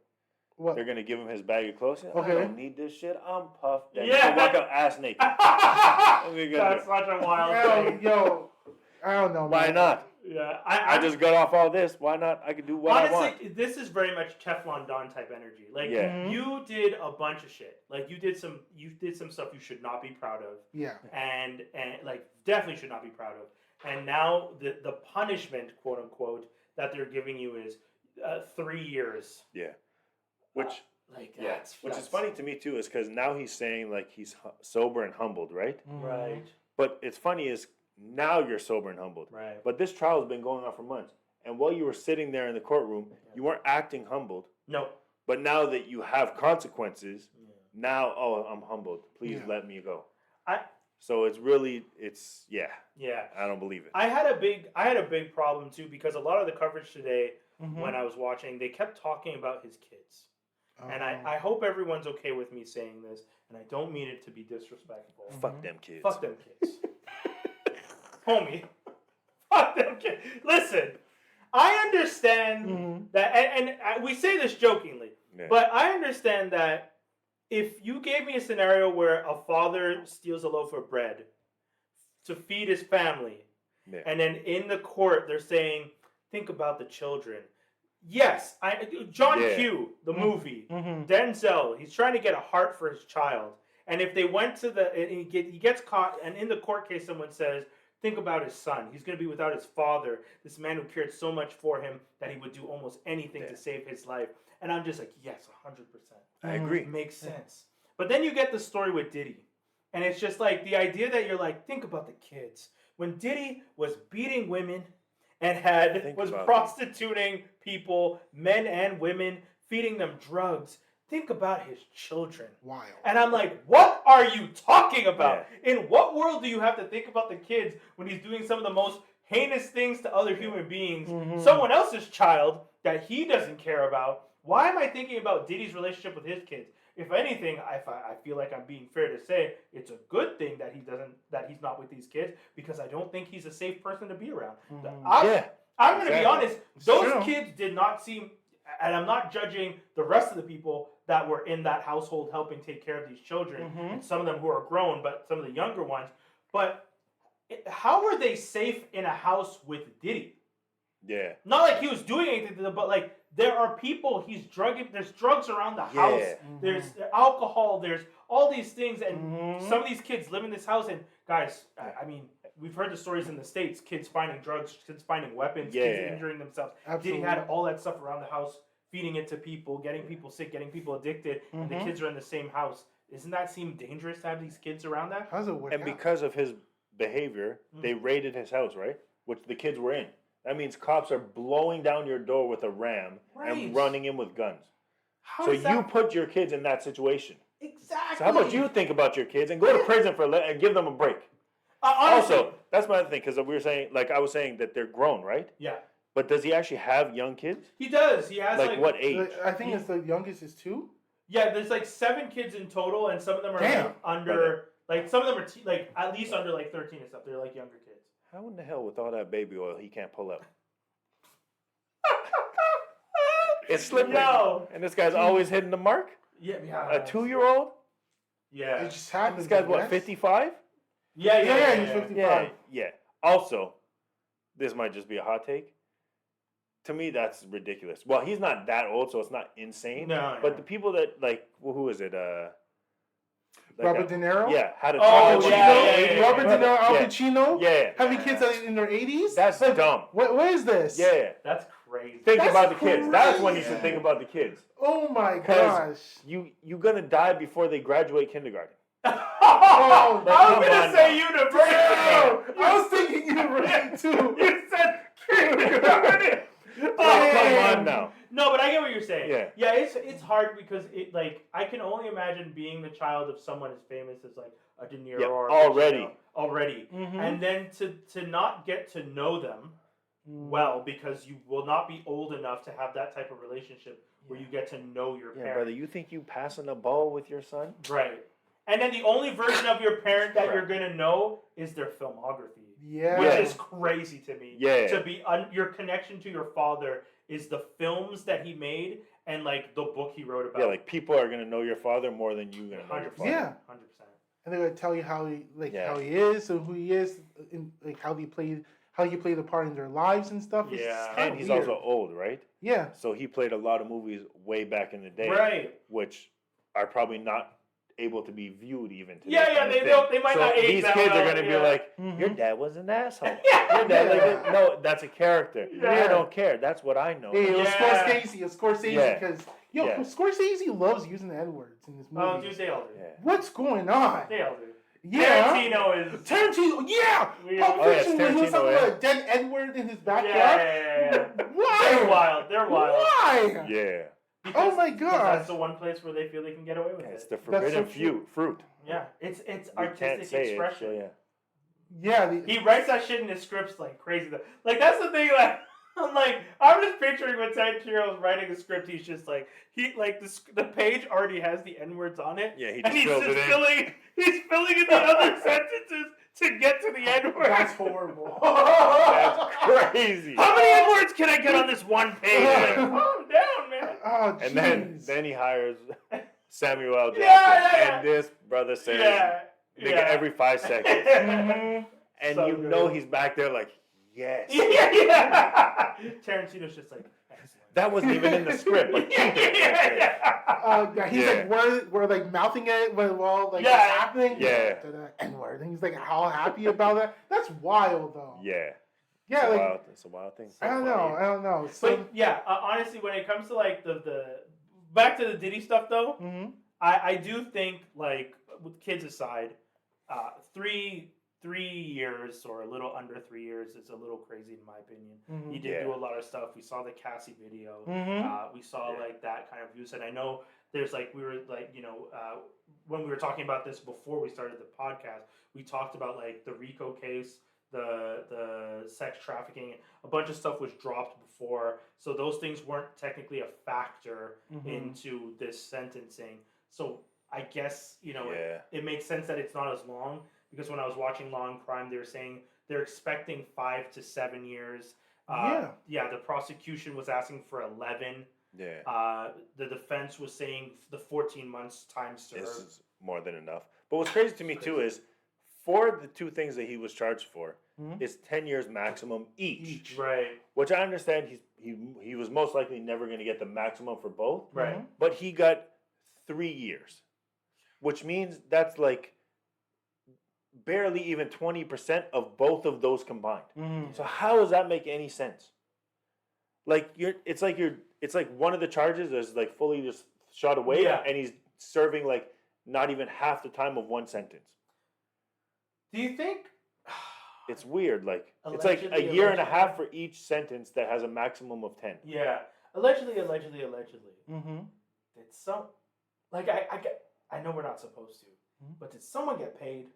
what? They're gonna give him his bag of clothes. I Okay. don't need this shit. I'm puffed. And Yeah. He's gonna walk out ass naked. That's such a wild thing. Yo, I don't know. Why man. not? Yeah, I just got off all this. Why not? I can do what I want. honestly, this is very much Teflon Don type energy. Like Yeah. you did a bunch of shit. Like you did some stuff you should not be proud of, Yeah. and like definitely should not be proud of. And now the punishment, quote unquote, that they're giving you is 3 years. Yeah. Which That's is funny to me too, is because now he's saying like he's sober and humbled, right? Right. But it's funny is now you're sober and humbled. Right. But this trial has been going on for months, and while you were sitting there in the courtroom, you weren't acting humbled. No. But now that you have consequences, now I'm humbled. Please let me go. So it's really Yeah. I don't believe it. I had a big problem too because a lot of the coverage today Mm-hmm. when I was watching, they kept talking about his kids. And I hope everyone's okay with me saying this, and I don't mean it to be disrespectful. Fuck them kids. Fuck them kids. Homie. Fuck them kids. Listen, I understand that, and we say this jokingly, but I understand that if you gave me a scenario where a father steals a loaf of bread to feed his family, and then in the court they're saying, think about the children. Yes, John Q, the movie, Denzel, he's trying to get a heart for his child. And if they went to he gets caught, and in the court case someone says, Think about his son. He's going to be without his father, this man who cared so much for him that he would do almost anything to save his life. And I'm just like, yes, 100%. I agree. Makes sense. But then you get the story with Diddy. And it's just like the idea that you're like, think about the kids. When Diddy was beating women and was prostituting people, men and women, feeding them drugs, think about his children. Wild. And I'm like, what are you talking about? Yeah. In what world do you have to think about the kids when he's doing some of the most heinous things to other human beings? Someone else's child that he doesn't care about. Why am I thinking about Diddy's relationship with his kids? If anything, I feel like I'm being fair to say it's a good thing that he's not with these kids, because I don't think he's a safe person to be around. I'm going to be honest. Those kids did not seem, and I'm not judging the rest of the people that were in that household helping take care of these children, and some of them who are grown, but some of the younger ones. But how were they safe in a house with Diddy? Yeah. Not like he was doing anything to them, but like there are people he's drugging. There's drugs around the house. There's alcohol. There's all these things, and some of these kids live in this house. And guys, I mean, we've heard the stories in the States: kids finding drugs, kids finding weapons, kids injuring themselves. Absolutely. Diddy had all that stuff around the house, feeding it to people, getting people sick, getting people addicted, and the kids are in the same house. Doesn't that seem dangerous to have these kids around that? How does it work? And because of his behavior, they raided his house, right? Which the kids were in. That means cops are blowing down your door with a ram and running in with guns. So you put your kids in that situation. Exactly. So how about you think about your kids and go to prison and give them a break? Also, that's my other thing, because we were saying, like I was saying, that they're grown, right? Yeah. But does he actually have young kids? He does. He has like what age? I think it's the youngest is 2. Yeah, there's like 7 kids in total, and some of them are like under, like some of them are like at least under like 13 and stuff. They're like younger kids. How in the hell, with all that baby oil, he can't pull out? It's slippery. No. And this guy's always hitting the mark? Yeah. A 2-year-old? Yeah. It just happens. This guy's what, 55? Yeah, he's 55. Yeah. Also, this might just be a hot take. To me, that's ridiculous. Well, he's not that old, so it's not insane. No. But the people that, like, who is it? Robert De Niro? Yeah. How to Robert De Niro, Al Pacino? Yeah. Having kids in their 80s? That's dumb. What is this? Yeah. That's crazy. Think about the kids. That's when you should think about the kids. Oh my gosh. You're going to die before they graduate kindergarten. I was going to say university. I was thinking university too. You said kindergarten. Come on now. No, but I get what you're saying. Yeah, it's hard because it like I can only imagine being the child of someone as famous as like a De Niro or already, and then to not get to know them well, because you will not be old enough to have that type of relationship where you get to know your parent. Brother, you think you passing a ball with your son? Right. And then the only version of your parent that you're gonna know is their filmography. Yeah. Which is crazy to me. Yeah. To be your connection to your father is the films that he made and like the book he wrote about. Yeah, like people are gonna know your father more than you're gonna know your father. Yeah. 100%. And they're gonna tell you how he is and who he is, and like how he played a part in their lives and stuff. And he's also old, right? Yeah. So he played a lot of movies way back in the day, right? Which are probably not able to be viewed even today. They might not age these kids are going to be like, your dad was an asshole. Your dad, no, that's a character. I don't care. That's what I know. Hey, it was Scorsese, because Scorsese loves using the N-words in his movies. Oh, dude, they all do. What's going on? They all do. Yeah. Tarantino, yeah. Pulp Fiction, when he was talking about a dead N-word in his backyard. Yeah. Why? They're wild. Why? Yeah. Because, oh my god! That's the one place where they feel they can get away with it. It's the forbidden fruit. Yeah, it's artistic expression. He writes that shit in his scripts like crazy. Like that's the thing. Like I'm just picturing when Tarantino is writing a script. He's just like the page already has the N words on it. Yeah, he's filling in the other sentences to get to the N word. That's horrible. That's crazy. How many N words can I get on this one page? Like, calm down, man. Oh, and then he hires Samuel L. Jackson, and this brother says, "Nigga, every 5 seconds," and so he's back there like, yes. Yeah. Tarantino's just like, excellent. That wasn't even in the script. But keep it. He's like, we're like mouthing it while like it's happening. Yeah. N-word. And he's like, how happy about that? That's wild, though. Yeah. Yeah, it's a wild thing. I don't know. So, but yeah, honestly, when it comes to like the back to the Diddy stuff though, I do think like with kids aside, 3 years or a little under 3 years is a little crazy in my opinion. He did do a lot of stuff. We saw the Cassie video. We saw like that kind of use, and I know there's like we were like when we were talking about this before we started the podcast, we talked about like the RICO case, the sex trafficking, a bunch of stuff was dropped before, so those things weren't technically a factor into this sentencing. So I guess it makes sense that it's not as long. Because when I was watching Law and Crime, they were saying they're expecting 5 to 7 years. The prosecution was asking for 11. Yeah. The defense was saying the 14 months time served. This is more than enough. But what's crazy to me too is, for the 2 things that he was charged for, is 10 years maximum each. Right. Which I understand he was most likely never going to get the maximum for both. Right. But he got 3 years, which means that's like barely even 20% of both of those combined. So how does that make any sense? Like it's like one of the charges is like fully just shot away, and he's serving like not even half the time of one sentence. Do you think it's weird? Like it's like a year and a half for each sentence that has a maximum of 10. Yeah, allegedly. Did some like I know we're not supposed to, but did someone get paid?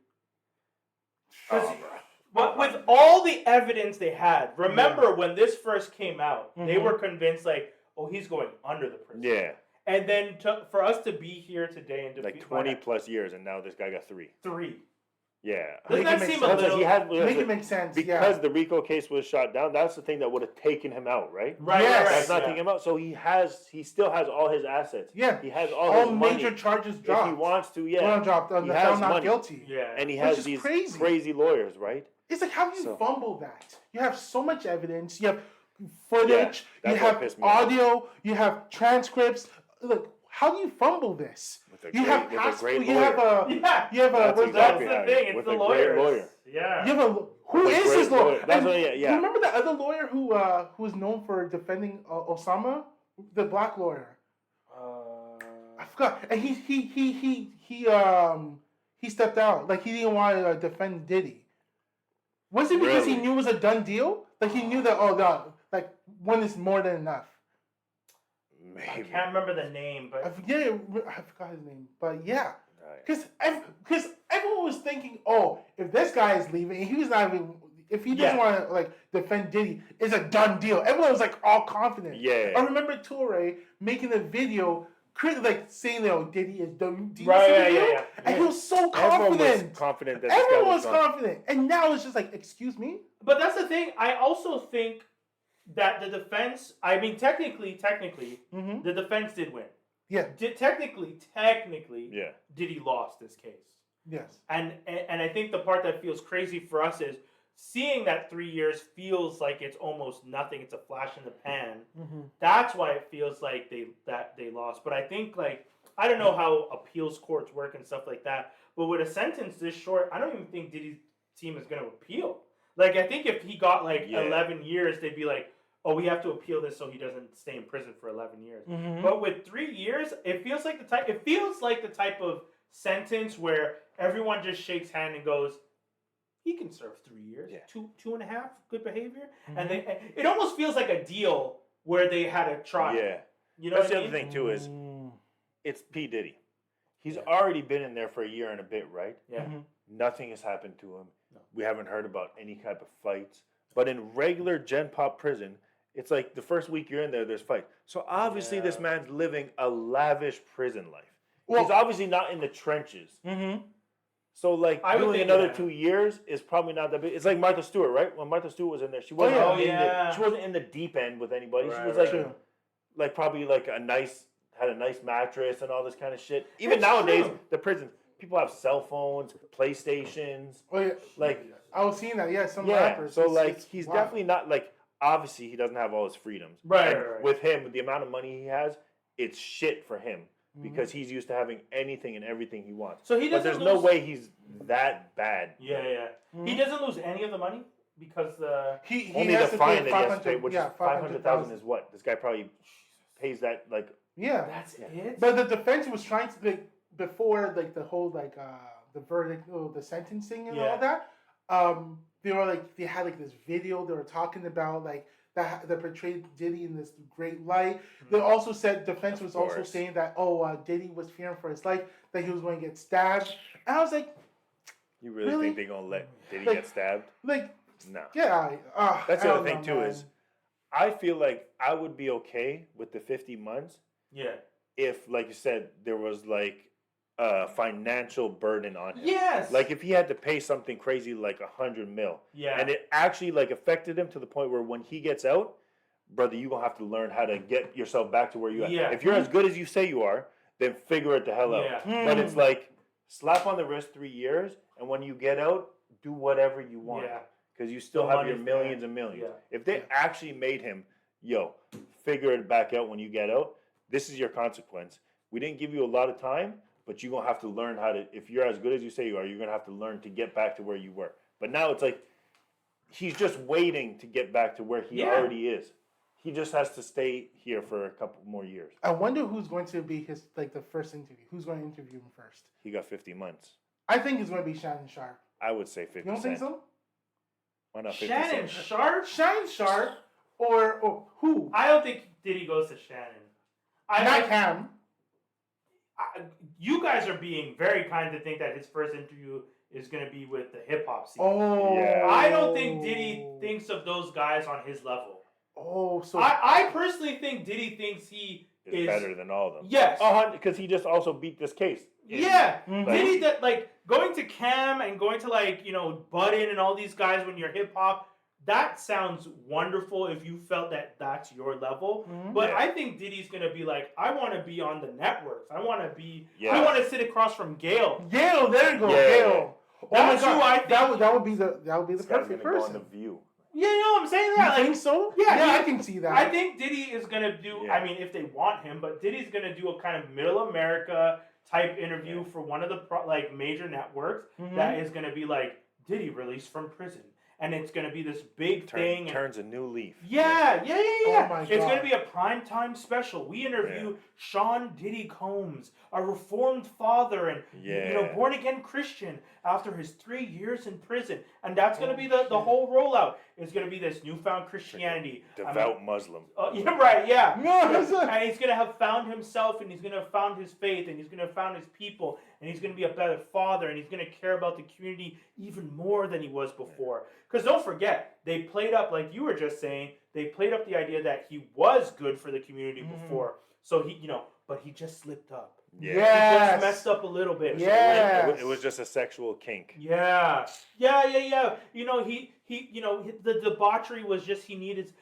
But with all the evidence they had, remember when this first came out, they were convinced like, oh, he's going under the prison. Yeah. And then for us to be here today and like 20 plus years, and now this guy got 3. 3. Yeah. Doesn't that seem a little... Make it make sense. Because the RICO case was shot down, that's the thing that would have taken him out, right? Right. That's not taking him out. So he still has all his assets. Yeah. He has all his money. Major charges dropped. If he wants to, he has found not guilty. Yeah. And he has these crazy lawyers, right? It's like, how do you fumble that? You have so much evidence. You have footage. You have audio. You have transcripts. Look, how do you fumble this? You have a great lawyer. That's the thing. It's the lawyers. Yeah. You have who is this lawyer? Do you remember the other lawyer who was known for defending Osama, the black lawyer? I forgot. And he stepped out. Like he didn't want to defend Diddy. Was it because he knew it was a done deal? Like he knew that like one is more than enough. Maybe. I can't remember the name, but I forgot his name. But yeah, because everyone was thinking, oh, if this guy is leaving, he was not even. If he doesn't want to like defend Diddy, it's a done deal. Everyone was like all confident. Yeah. I remember Toure making a video, like saying that Diddy is done. Yeah. And he was so confident. Everyone was confident that everyone was confident, and now it's just like, excuse me. But that's the thing. I also think that the defense, I mean, technically, the defense did win. Yeah. Technically, Diddy lost this case. Yes. And I think the part that feels crazy for us is seeing that 3 years feels like it's almost nothing. It's a flash in the pan. That's why it feels like they lost. But I think like, I don't know how appeals courts work and stuff like that. But with a sentence this short, I don't even think Diddy's team is going to appeal. Like, I think if he got like 11 years, they'd be like, oh, we have to appeal this so he doesn't stay in prison for 11 years. But with 3 years, it feels like the type of sentence where everyone just shakes hand and goes, he can serve 3 years, 2.5, good behavior. And it almost feels like a deal where they had a trial. Yeah. You know That's what the other thing too is, it's P. Diddy. He's already been in there for a year and a bit, right? Yeah. Nothing has happened to him. No. We haven't heard about any type of fights. But in regular Gen Pop prison, it's like the first week you're in there, there's fights. So obviously this man's living a lavish prison life. Well, he's obviously not in the trenches. So like doing another 2 years is probably not that big. It's like Martha Stewart, right? When Martha Stewart was in there, she wasn't she wasn't in the deep end with anybody. She was like probably like had a nice mattress and all this kind of shit. Even nowadays, the prisons, people have cell phones, PlayStations. Oh yeah. Like I was seeing that. Yeah, some rappers. So like he's definitely not like. obviously he doesn't have all his freedoms. Right, And with him, the amount of money he has, it's shit for him because he's used to having anything and everything he wants. So he doesn't. But there's no way he's that bad. Yeah. He doesn't lose any of the money because he only has the to fine pay that he has to pay, 500, which yeah, is 500,000 is what? This guy probably pays that like. Yeah, that's it. But the defense was trying to before the whole the verdict, the sentencing and all that. They were they had this video. They were talking about that portrayed Diddy in this great light. They also said defense was also saying that Diddy was fearing for his life, that he was going to get stabbed. And I was like, you really think they're gonna let Diddy get stabbed? No. Yeah. That's the other thing too is, I feel like I would be okay with the 50 months. Yeah. If, like you said, there was a financial burden on him. Yes. Like if he had to pay something crazy like $100 million. Yeah. And it actually affected him to the point where when he gets out, brother, you're gonna have to learn how to get yourself back to where you are. Yeah. If you're as good as you say you are, then figure it the hell out. Yeah. But it's like slap on the wrist 3 years, and when you get out, do whatever you want. Yeah. Because you still have your millions and millions. Yeah. If they actually made him, figure it back out when you get out, this is your consequence. We didn't give you a lot of time, but you're going to have to learn how to, if you're as good as you say you are, you're going to have to learn to get back to where you were. But now it's like, he's just waiting to get back to where he already is. He just has to stay here for a couple more years. I wonder who's going to be his the first interview. Who's going to interview him first? He got 50 months. I think it's going to be Shannon Sharp. I would say 50 You don't think so? Why not 50 Shannon cents? Sharp? Shannon Sharp or who? I don't think Diddy goes to Shannon. Not Cam. You guys are being very kind to think that his first interview is going to be with the hip hop scene. Oh. Yeah. I don't think Diddy thinks of those guys on his level. Oh, so I personally think Diddy thinks he is better than all of them. Yes. Because he just also beat this case. Yeah. Mhm. Diddy, that going to Cam and going to butt in and all these guys when you're hip hop, that sounds wonderful if you felt that that's your level. Mhm. But I think Diddy's gonna be like, I want to be on the networks. I want to be. Yeah. I want to sit across from Gail. Gail, there you go, Yeah. Gail. That's who I think. That would be the This guy's perfect gonna go on person. The View. Yeah, you know what I'm saying? You That think so? Yeah, I can see that. I think Diddy is gonna do. Yeah. I mean, if they want him, but Diddy's gonna do a kind of middle America type interview for one of the major networks that is gonna be like Diddy released from prison, and it's gonna be this big thing. Turns a new leaf. Yeah. Oh my It's God. gonna be a primetime special. We interview Sean Diddy Combs, a reformed father and born again Christian after his 3 years in prison, and that's gonna be the whole rollout. It's gonna be this newfound Christianity. Devout Muslim. You're right, yeah. No, that's not- And he's gonna have found himself, and he's gonna have found his faith, and he's gonna have found his people, and he's gonna be a better father, and he's gonna care about the community even more than he was before. Because don't forget, they played up, like you were just saying, they played up the idea that he was good for the community before. So but he just slipped up. Yeah. He Yes. just messed up a little bit. Yes. It was just a sexual kink. Yeah. The debauchery was just he needed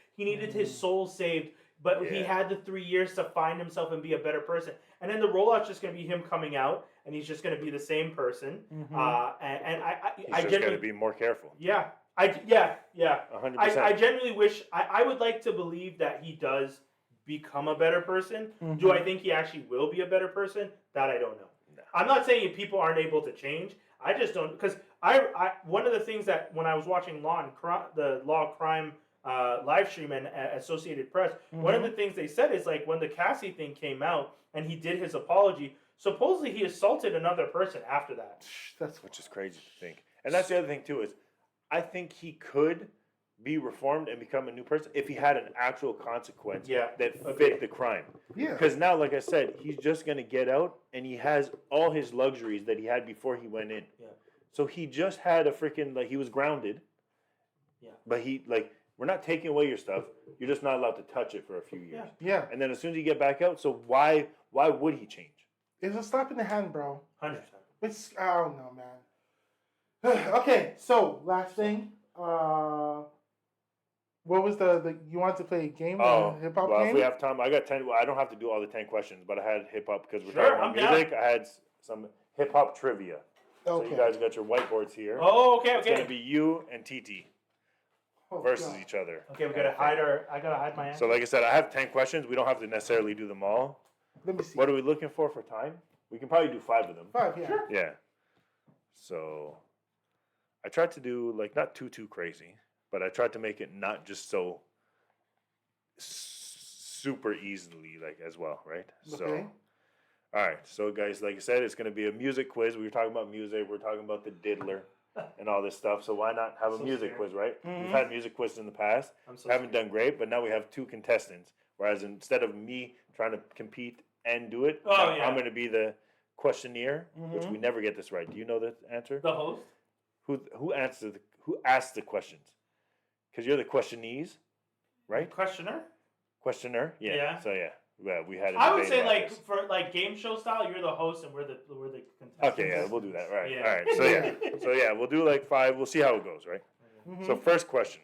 his soul saved, but he had the 3 years to find himself and be a better person. And then the rollout's just gonna be him coming out, and he's just gonna be the same person. Mhm. He's I just got to genuinely, be more careful. yeah. 100%. I genuinely wish I would like to believe that he does become a better person. Mhm. Do I think he actually will be a better person? That I don't know. No. I'm not saying people aren't able to change. I just don't, because I one of the things that when I was watching the Law Crime live stream and Associated Press, one of the things they said is when the Cassie thing came out and he did his apology, supposedly he assaulted another person after that. Which is crazy to think. And that's the other thing too is, I think he could be reformed and become a new person if he had an actual consequence that fit the crime. Yeah. Because now, like I said, he's just going to get out and he has all his luxuries that he had before he went in. Yeah. So he just had a freaking, he was grounded. Yeah. But we're not taking away your stuff. You're just not allowed to touch it for a few years. Yeah. And then as soon as you get back out, so why would he change? It's a slap in the hand, bro. 100%. It's, I don't know, man. Okay, so last thing. What was the you wanted to play a game? Hip hop game? If we have time, I got 10. Well, I don't have to do all the 10 questions, but I had hip hop because we're Sure, talking about I'm music. I had some hip hop trivia. Okay. So you guys got your whiteboards here. Oh, okay. It's gonna be you and TT. versus God. each other. Okay, we gotta hide I gotta hide my answer. So, like I said, I have 10 questions. We don't have to necessarily do them all. Let me see. What are we looking for time? We can probably do 5 of them. 5, yeah. Sure. Yeah. So, I tried to do like not too crazy, but I tried to make it not just so super easily like as well, right? Okay. So, all right. So, guys, like I said, it's going to be a music quiz. We were talking about music. We're talking about the diddler and all this stuff. So why not have a So music scared. quiz, right? Mhm. We've had music quizzes in the past. I'm so We haven't scared. done great, but now we have 2 contestants. Whereas instead of me trying to compete and do it, Oh, now yeah. I'm going to be the questionnaire, which Mhm. we never get this right. Do you know the answer? The host? Who asks the questions? Because you're the questionees, right? Questioner? Questioner. Yeah. Yeah. So yeah, we had. I would debate say about like this. for like game show style, you're the host and we're the contestants. Okay, yeah, we'll do that. Right. Yeah. All right. So yeah, we'll do like 5. We'll see how it goes, right? Mhm. So first question.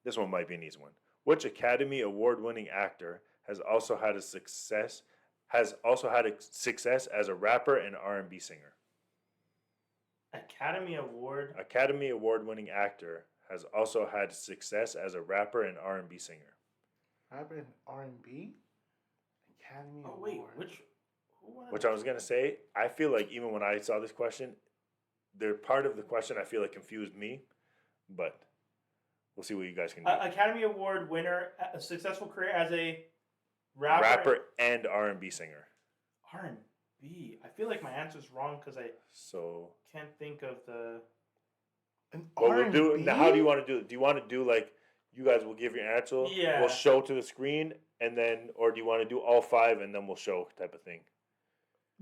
This one might be an easy one. Which Academy Award-winning actor has also had a success as a rapper and R&B singer? Academy Award. Academy Award-winning actor has also had success as a rapper and R&B singer. Rapper and R&B? Academy Oh wait, Award. Which I was gonna say, I feel like even when I saw this question, they're part of the question I feel like confused me, but we'll see what you guys can do. Academy Award winner, a successful career as a rapper. Rapper and R&B singer. R&B. I feel like my answer's wrong because I So can't think of the. An what we'll do R&B? now, how do you want to do it? Do you want to do like you guys will give your answer? Yeah. We'll show to the screen and then, or do you want to do all 5 and then we'll show type of thing?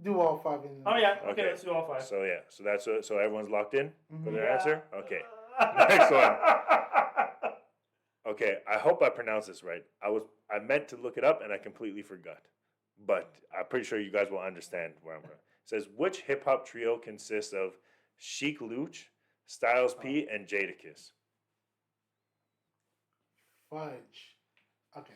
Do all 5 in. Oh yeah. Okay, Okay. let's do all 5. So yeah, so that's so everyone's locked in for Mhm. their answer. Okay. Next one. Okay, I hope I pronounced this right. I meant to look it up and I completely forgot. But I'm pretty sure you guys will understand where I'm going. It says, which hip hop trio consists of Sheik Luch, Styles P, and Jadakiss? Fudge. Okay.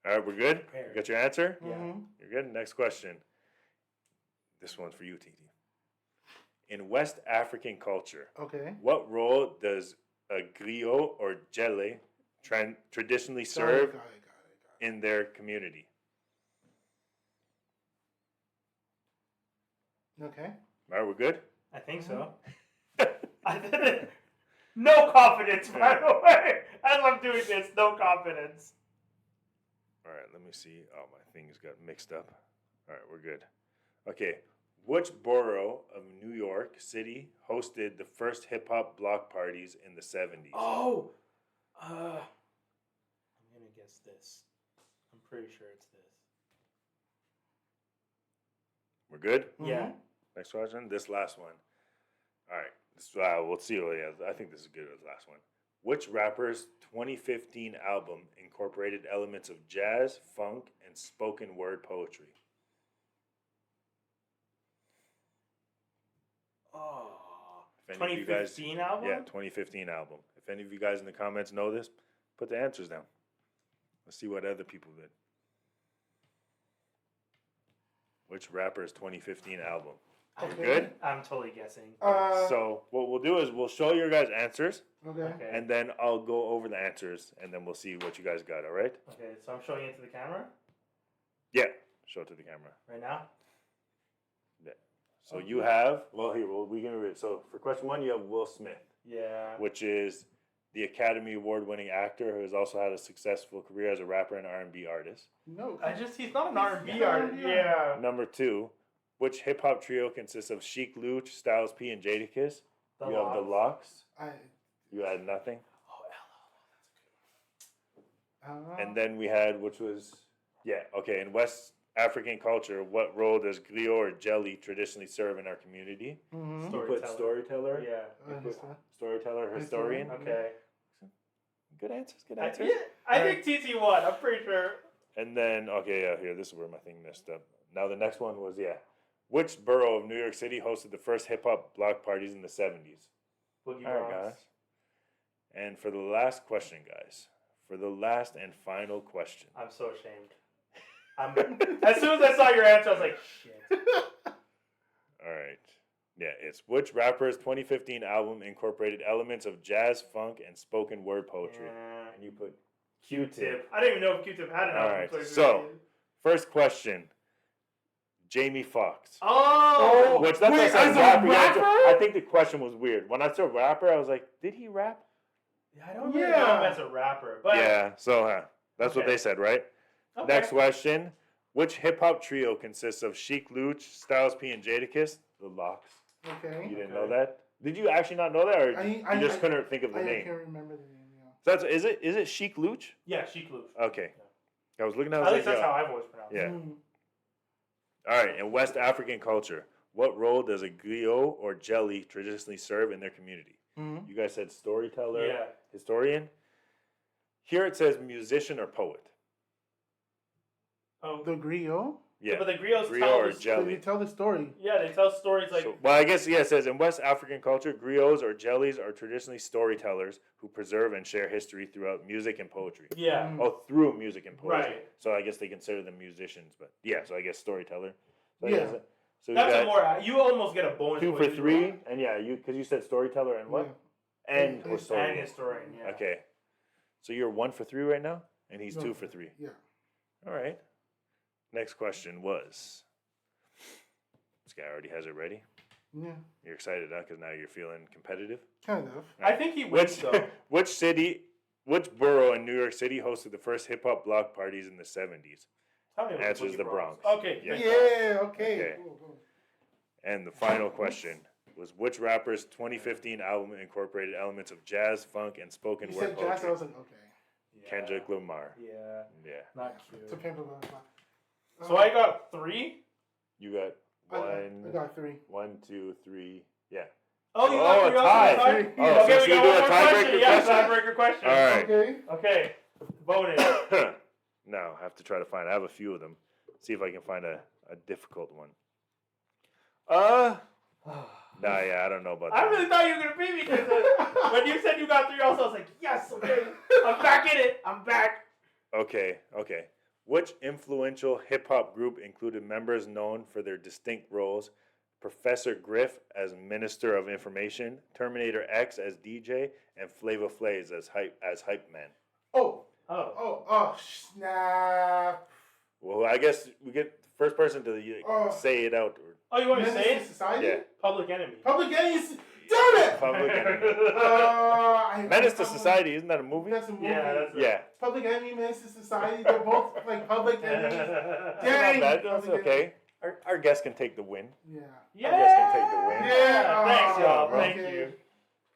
All right, we're good? Prepared. You got your answer? Yeah. Mhm. You're good? Next question. This one's for you, TT. In West African culture, Okay. what role does a griot or jelly traditionally serve Got it. in their community? Okay. All right, we're good? I think so. I didn't. No confidence, by the way. As I'm doing this, no confidence. All right, let me see. Oh, my things got mixed up. All right, we're good. Okay, which borough of New York City hosted the first hip hop block parties in the 70s? Oh, I'm gonna guess this. I'm pretty sure it's this. We're good? Yeah. Next question. This last one. All right. This, we'll see. Oh, yeah, I think this is good as the last one. Which rapper's 2015 album incorporated elements of jazz, funk, and spoken word poetry? Oh, If any of you guys, 2015 album. yeah, 2015 album. If any of you guys in the comments know this, put the answers down. Let's see what other people did. Which rapper's 2015 album? Okay. Good? I'm totally guessing. So what we'll do is we'll show your guys answers, Okay. Okay. and then I'll go over the answers, and then we'll see what you guys got. All right? Okay, so I'm showing it to the camera Yeah. Show it to the camera. right now. So you have we can read it. So for question 1, you have Will Smith, Yeah. which is the Academy Award-winning actor who has also had a successful career as a rapper and R&B artist. No. He's not an R&B not artist. R&B. Yeah. Number 2, which hip hop trio consists of Sheik Luch, Styles P, and Jadakiss? The You have the Locks. I. You had nothing. Oh, And then we had, which was, in West African culture, what role does griot or jelly traditionally serve in our community? Mhm. You put storyteller, Yeah. you put storyteller, historian. Okay. Good answers, good I, answers. yeah, I think TT won. I'm pretty sure. And then, here, this is where my thing messed up. Now the next one was, which borough of New York City hosted the first hip-hop block parties in the 70s? Boogie All right, Bronx. guys. And for the last question, guys, for the last and final question. I'm so ashamed. As soon as I saw your answer, I was like, shit. All right. Yeah, it's which rapper's 2015 album incorporated elements of jazz, funk, and spoken word poetry? Yeah. And you put Q-Tip. I didn't even know if Q-Tip had an All album. right, so first question. Jamie Foxx. Oh! Which that's wait, what I as said, a rapper. rapper? I think the question was weird. When I saw rapper, I was like, did he rap? Yeah, I don't really know him as a rapper. But Yeah, so that's what Okay. they said, right? Okay. Next question. Which hip-hop trio consists of Sheik Luch, Styles P, and Jadakiss? The Locks. Okay. You didn't know that? Did you actually not know that, or you just I- couldn't think of the I name? can't remember the name. Yeah. So that's is it Sheik Luch? Yeah, Sheik Luch. Okay. I was looking at. At least that's how I've always pronounced Yeah. it. Mm. All right. In West African culture, what role does a griot or jelly traditionally serve in their community? Mm. You guys said storyteller, Yeah. historian. Here it says musician or poet. Oh, The griot. Yeah. but the griots Griot tell or this. So jelly. you tell the story. Yeah, they tell stories like. So, well, I guess it says in West African culture, griots or jellies are traditionally storytellers who preserve and share history throughout music and poetry. Yeah. Mm. Oh, through music and poetry. Right. So I guess they consider them musicians, but yeah. So I guess storyteller. So I Yeah. guess so we That's got a more. You almost get a bonus. 2 point for if you 3, wrong. and yeah, you because you said storyteller and what? Yeah. And And historian. And historian. Yeah. Okay. So you're 1 for 3 right now, and he's No. 2 for 3. Yeah. All right. Next question was. This guy already has it ready. Yeah. You're excited, huh? Because now you're feeling competitive. Kind of. I think he wins though. Which borough in New York City hosted the first hip hop block parties in the 70s? Tell me what Answer is you the brought. Bronx. Okay. Yeah. Yeah. Okay. Okay. Cool, cool. And the final question was which rapper's 2015 album incorporated elements of jazz, funk, and spoken You word said jazz. poetry? I was like, okay. Yeah. Kendrick Lamar. Yeah. Yeah. Not To cute. pimp a butterfly. So I got 3. You got I got 3. 1, 2, 3. Yeah. Oh, you Oh, got a 3 also? tie. Tie? Oh, Okay, so we should we got do one a more tiebreaker question. Yeah, question? tiebreaker question. All right. Okay. Okay. Bonus. No, I have to try to find. I have a few of them. See if I can find a difficult one. Nah, yeah, I don't know about that. I really thought you were gonna beat me because when you said you got 3 also, I was like, yes, okay, I'm back in it. I'm back. Okay. Which influential hip hop group included members known for their distinct roles? Professor Griff as Minister of Information, Terminator X as DJ, and Flava Flav as hype man. Oh. Oh. Oh. Snap. Well, I guess we get the first person to say it out. Oh, you want me to Menace say to it? Society? Yeah. Public Enemy. Public Enemies. Damn it! Public Enemy. Menace Menace to Society, isn't that a movie? That's a movie. Yeah, that's Yeah. Public Enemy, Menace to Society. They're both like Public Enemies. That's Dang. not bad. That's Public okay. Our guest can take the win. Yeah. Yeah. I guess can take the win. Yeah. Thanks, y'all. Thank okay. you.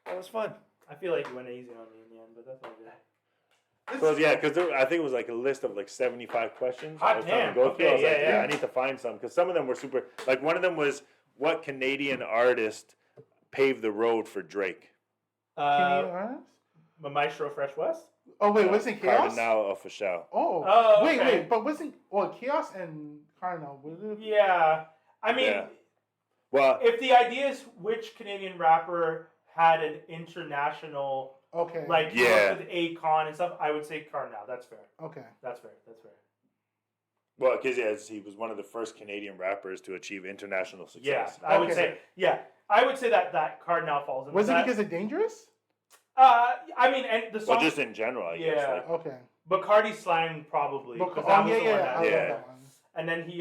That was fun. I feel like you went easy on me in the end, but that's all good. So yeah, because I think it was like a list of like 75 questions. Hot I was trying damn. to go through. I was Okay, like, yeah. I need to find some because some of them were super. Like one of them was what Canadian artist paved the road for Drake? Can you honest? Maestro Fresh West? Oh wait, wasn't Chaos? Cardinal Official. Oh. Oh, Wait, okay. but wasn't Chaos and Cardinal? Was it? Yeah. I mean, Yeah. Well, if the idea is which Canadian rapper had an international, Okay. like, Yeah. with Akon and stuff, I would say Cardinal. That's fair. Okay. That's fair. well, because he was one of the first Canadian rappers to achieve international Yeah, success. I would Okay. say. Yeah, I would say that Cardinal falls into Was it that. because of Dangerous? I mean, and the song. Well, just in general, I guess. Yeah. Like, Okay. Bacardi Slang probably. But, 'cause oh that was yeah, the one yeah, that- I love Yeah. that one. And then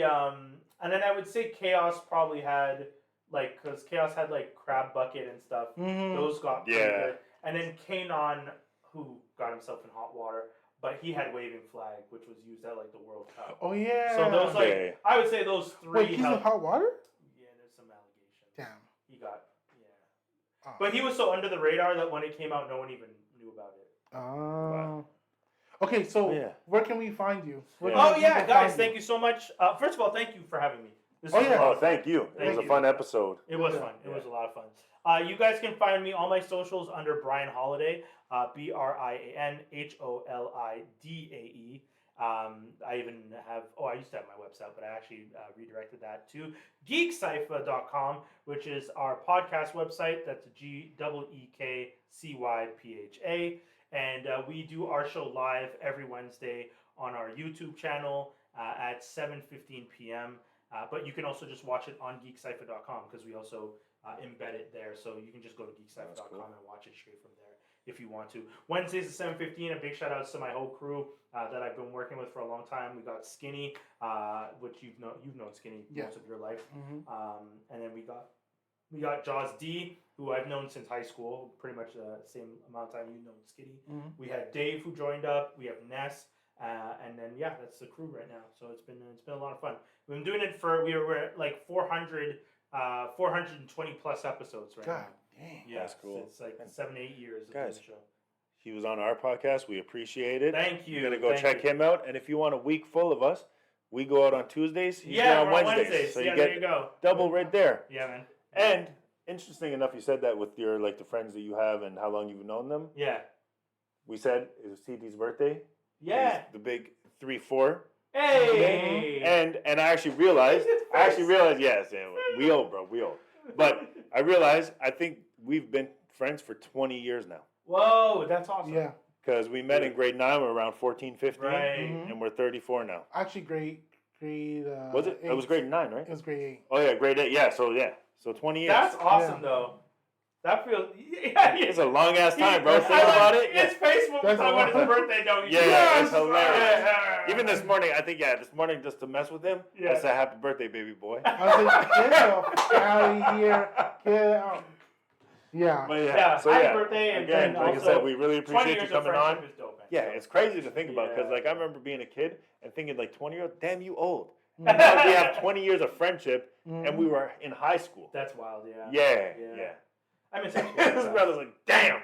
and then I would say Chaos probably had, like, because Chaos had, like, Crab Bucket and stuff. Mm-hmm. Those got pretty Yeah. good. And then Kanon, who got himself in hot water, but he had Waving Flag, which was used at, like, the World Cup. Oh yeah. So those, like, Okay. I would say those 3 Wait, he's in helped. hot water? Yeah, there's some allegations. Damn. He got, yeah. Oh. But he was so under the radar that when it came out, no one even knew about it. Oh. Okay, so Yeah. where can we find you? Where Yeah. can Oh, yeah, people guys, find thank you so much. First of all, thank you for having me. This Oh, was yeah. Oh, awesome. thank you. It Thank was a you. fun episode. It was Yeah. fun. It Yeah. was a lot of fun. You guys can find me on my socials under Brian Holidae, BrianHolIdae. I even have, I used to have my website, but I actually redirected that to Geekcypha.com, which is our podcast website. That's GEEKCYPHA. And we do our show live every Wednesday on our YouTube channel at 7:15 p.m. But you can also just watch it on Geekcypha.com because we also embedded there, so you can just go to geekcypha.com cool. and watch it straight from there if you want to. Wednesdays at 7:15. A big shout out to my whole crew that I've been working with for a long time. We got Skinny, which you've known Skinny most of your life, and then we got Jaws D, who I've known since high school, pretty much the same amount of time you've known Skinny. We had Dave who joined up. We have Ness. And then that's the crew right now. So it's been a lot of fun. We've been doing it for we're at like 420 plus episodes right now. Dang. Yeah, that's cool. So it's like 7-8 years of Guys, doing the show. He was on our podcast. We appreciate it. Thank you. You're gonna go check him out. And if you want a week full of us, we go out on Tuesdays. He's on Wednesdays. So you get there you go. double right there. Yeah, man. And interesting enough, you said that with your the friends that you have and how long you've known them. Yeah. We said it was TD's birthday. Yeah. He's the big 3-4. Hey. And I actually realized. Yes, we old, bro. We old. But I realized I think we've been friends for 20 years now. Whoa, that's awesome. Yeah. Because we met in grade 9, we were around 14, 15, and we're 34 now. Actually, grade. Was it? 8. It was grade 9, right? It was grade 8. Oh yeah, grade 8. Yeah, so 20 years. That's awesome, though. That feels. It's a long ass time, bro. Think about it. His face when we talk about his birthday, though. Yeah, it's hilarious. Yeah. Even this morning, I think this morning just to mess with him, I said happy birthday, baby boy. I was like, get the out of here. Get out. Yeah. But happy birthday, and again, then like also, I said, we really appreciate you coming on. Dope, Yeah, it's crazy to think about because I remember being a kid and thinking 20-year-old, damn, you old. Mm-hmm. And now we have 20 years of friendship, and we were in high school. That's wild, Yeah. I mean, His brother's like, damn.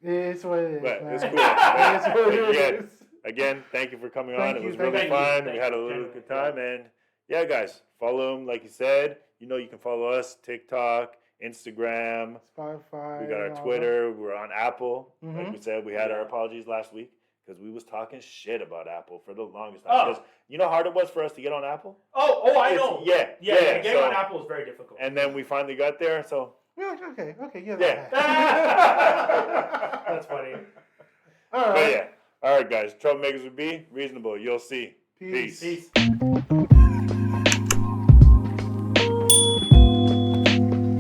It's what it is. But Man. it's cool. It's what it is. Again, thank you for coming on. Thank It you, was thank really you. fun. Thank We had a you. little good time. And guys, follow him. Like you said, you can follow us, TikTok, Instagram. Spotify. We got our Twitter. We're on Apple. Like we said, we had our apologies last week because we was talking shit about Apple for the longest time. Because you know how hard it was for us to get on Apple? I know. Getting on Apple is very difficult. And then we finally got there, so. Yeah, okay, yeah. That's funny. All right. But all right, guys. Troublemakers would be reasonable. You'll see. Peace. Peace.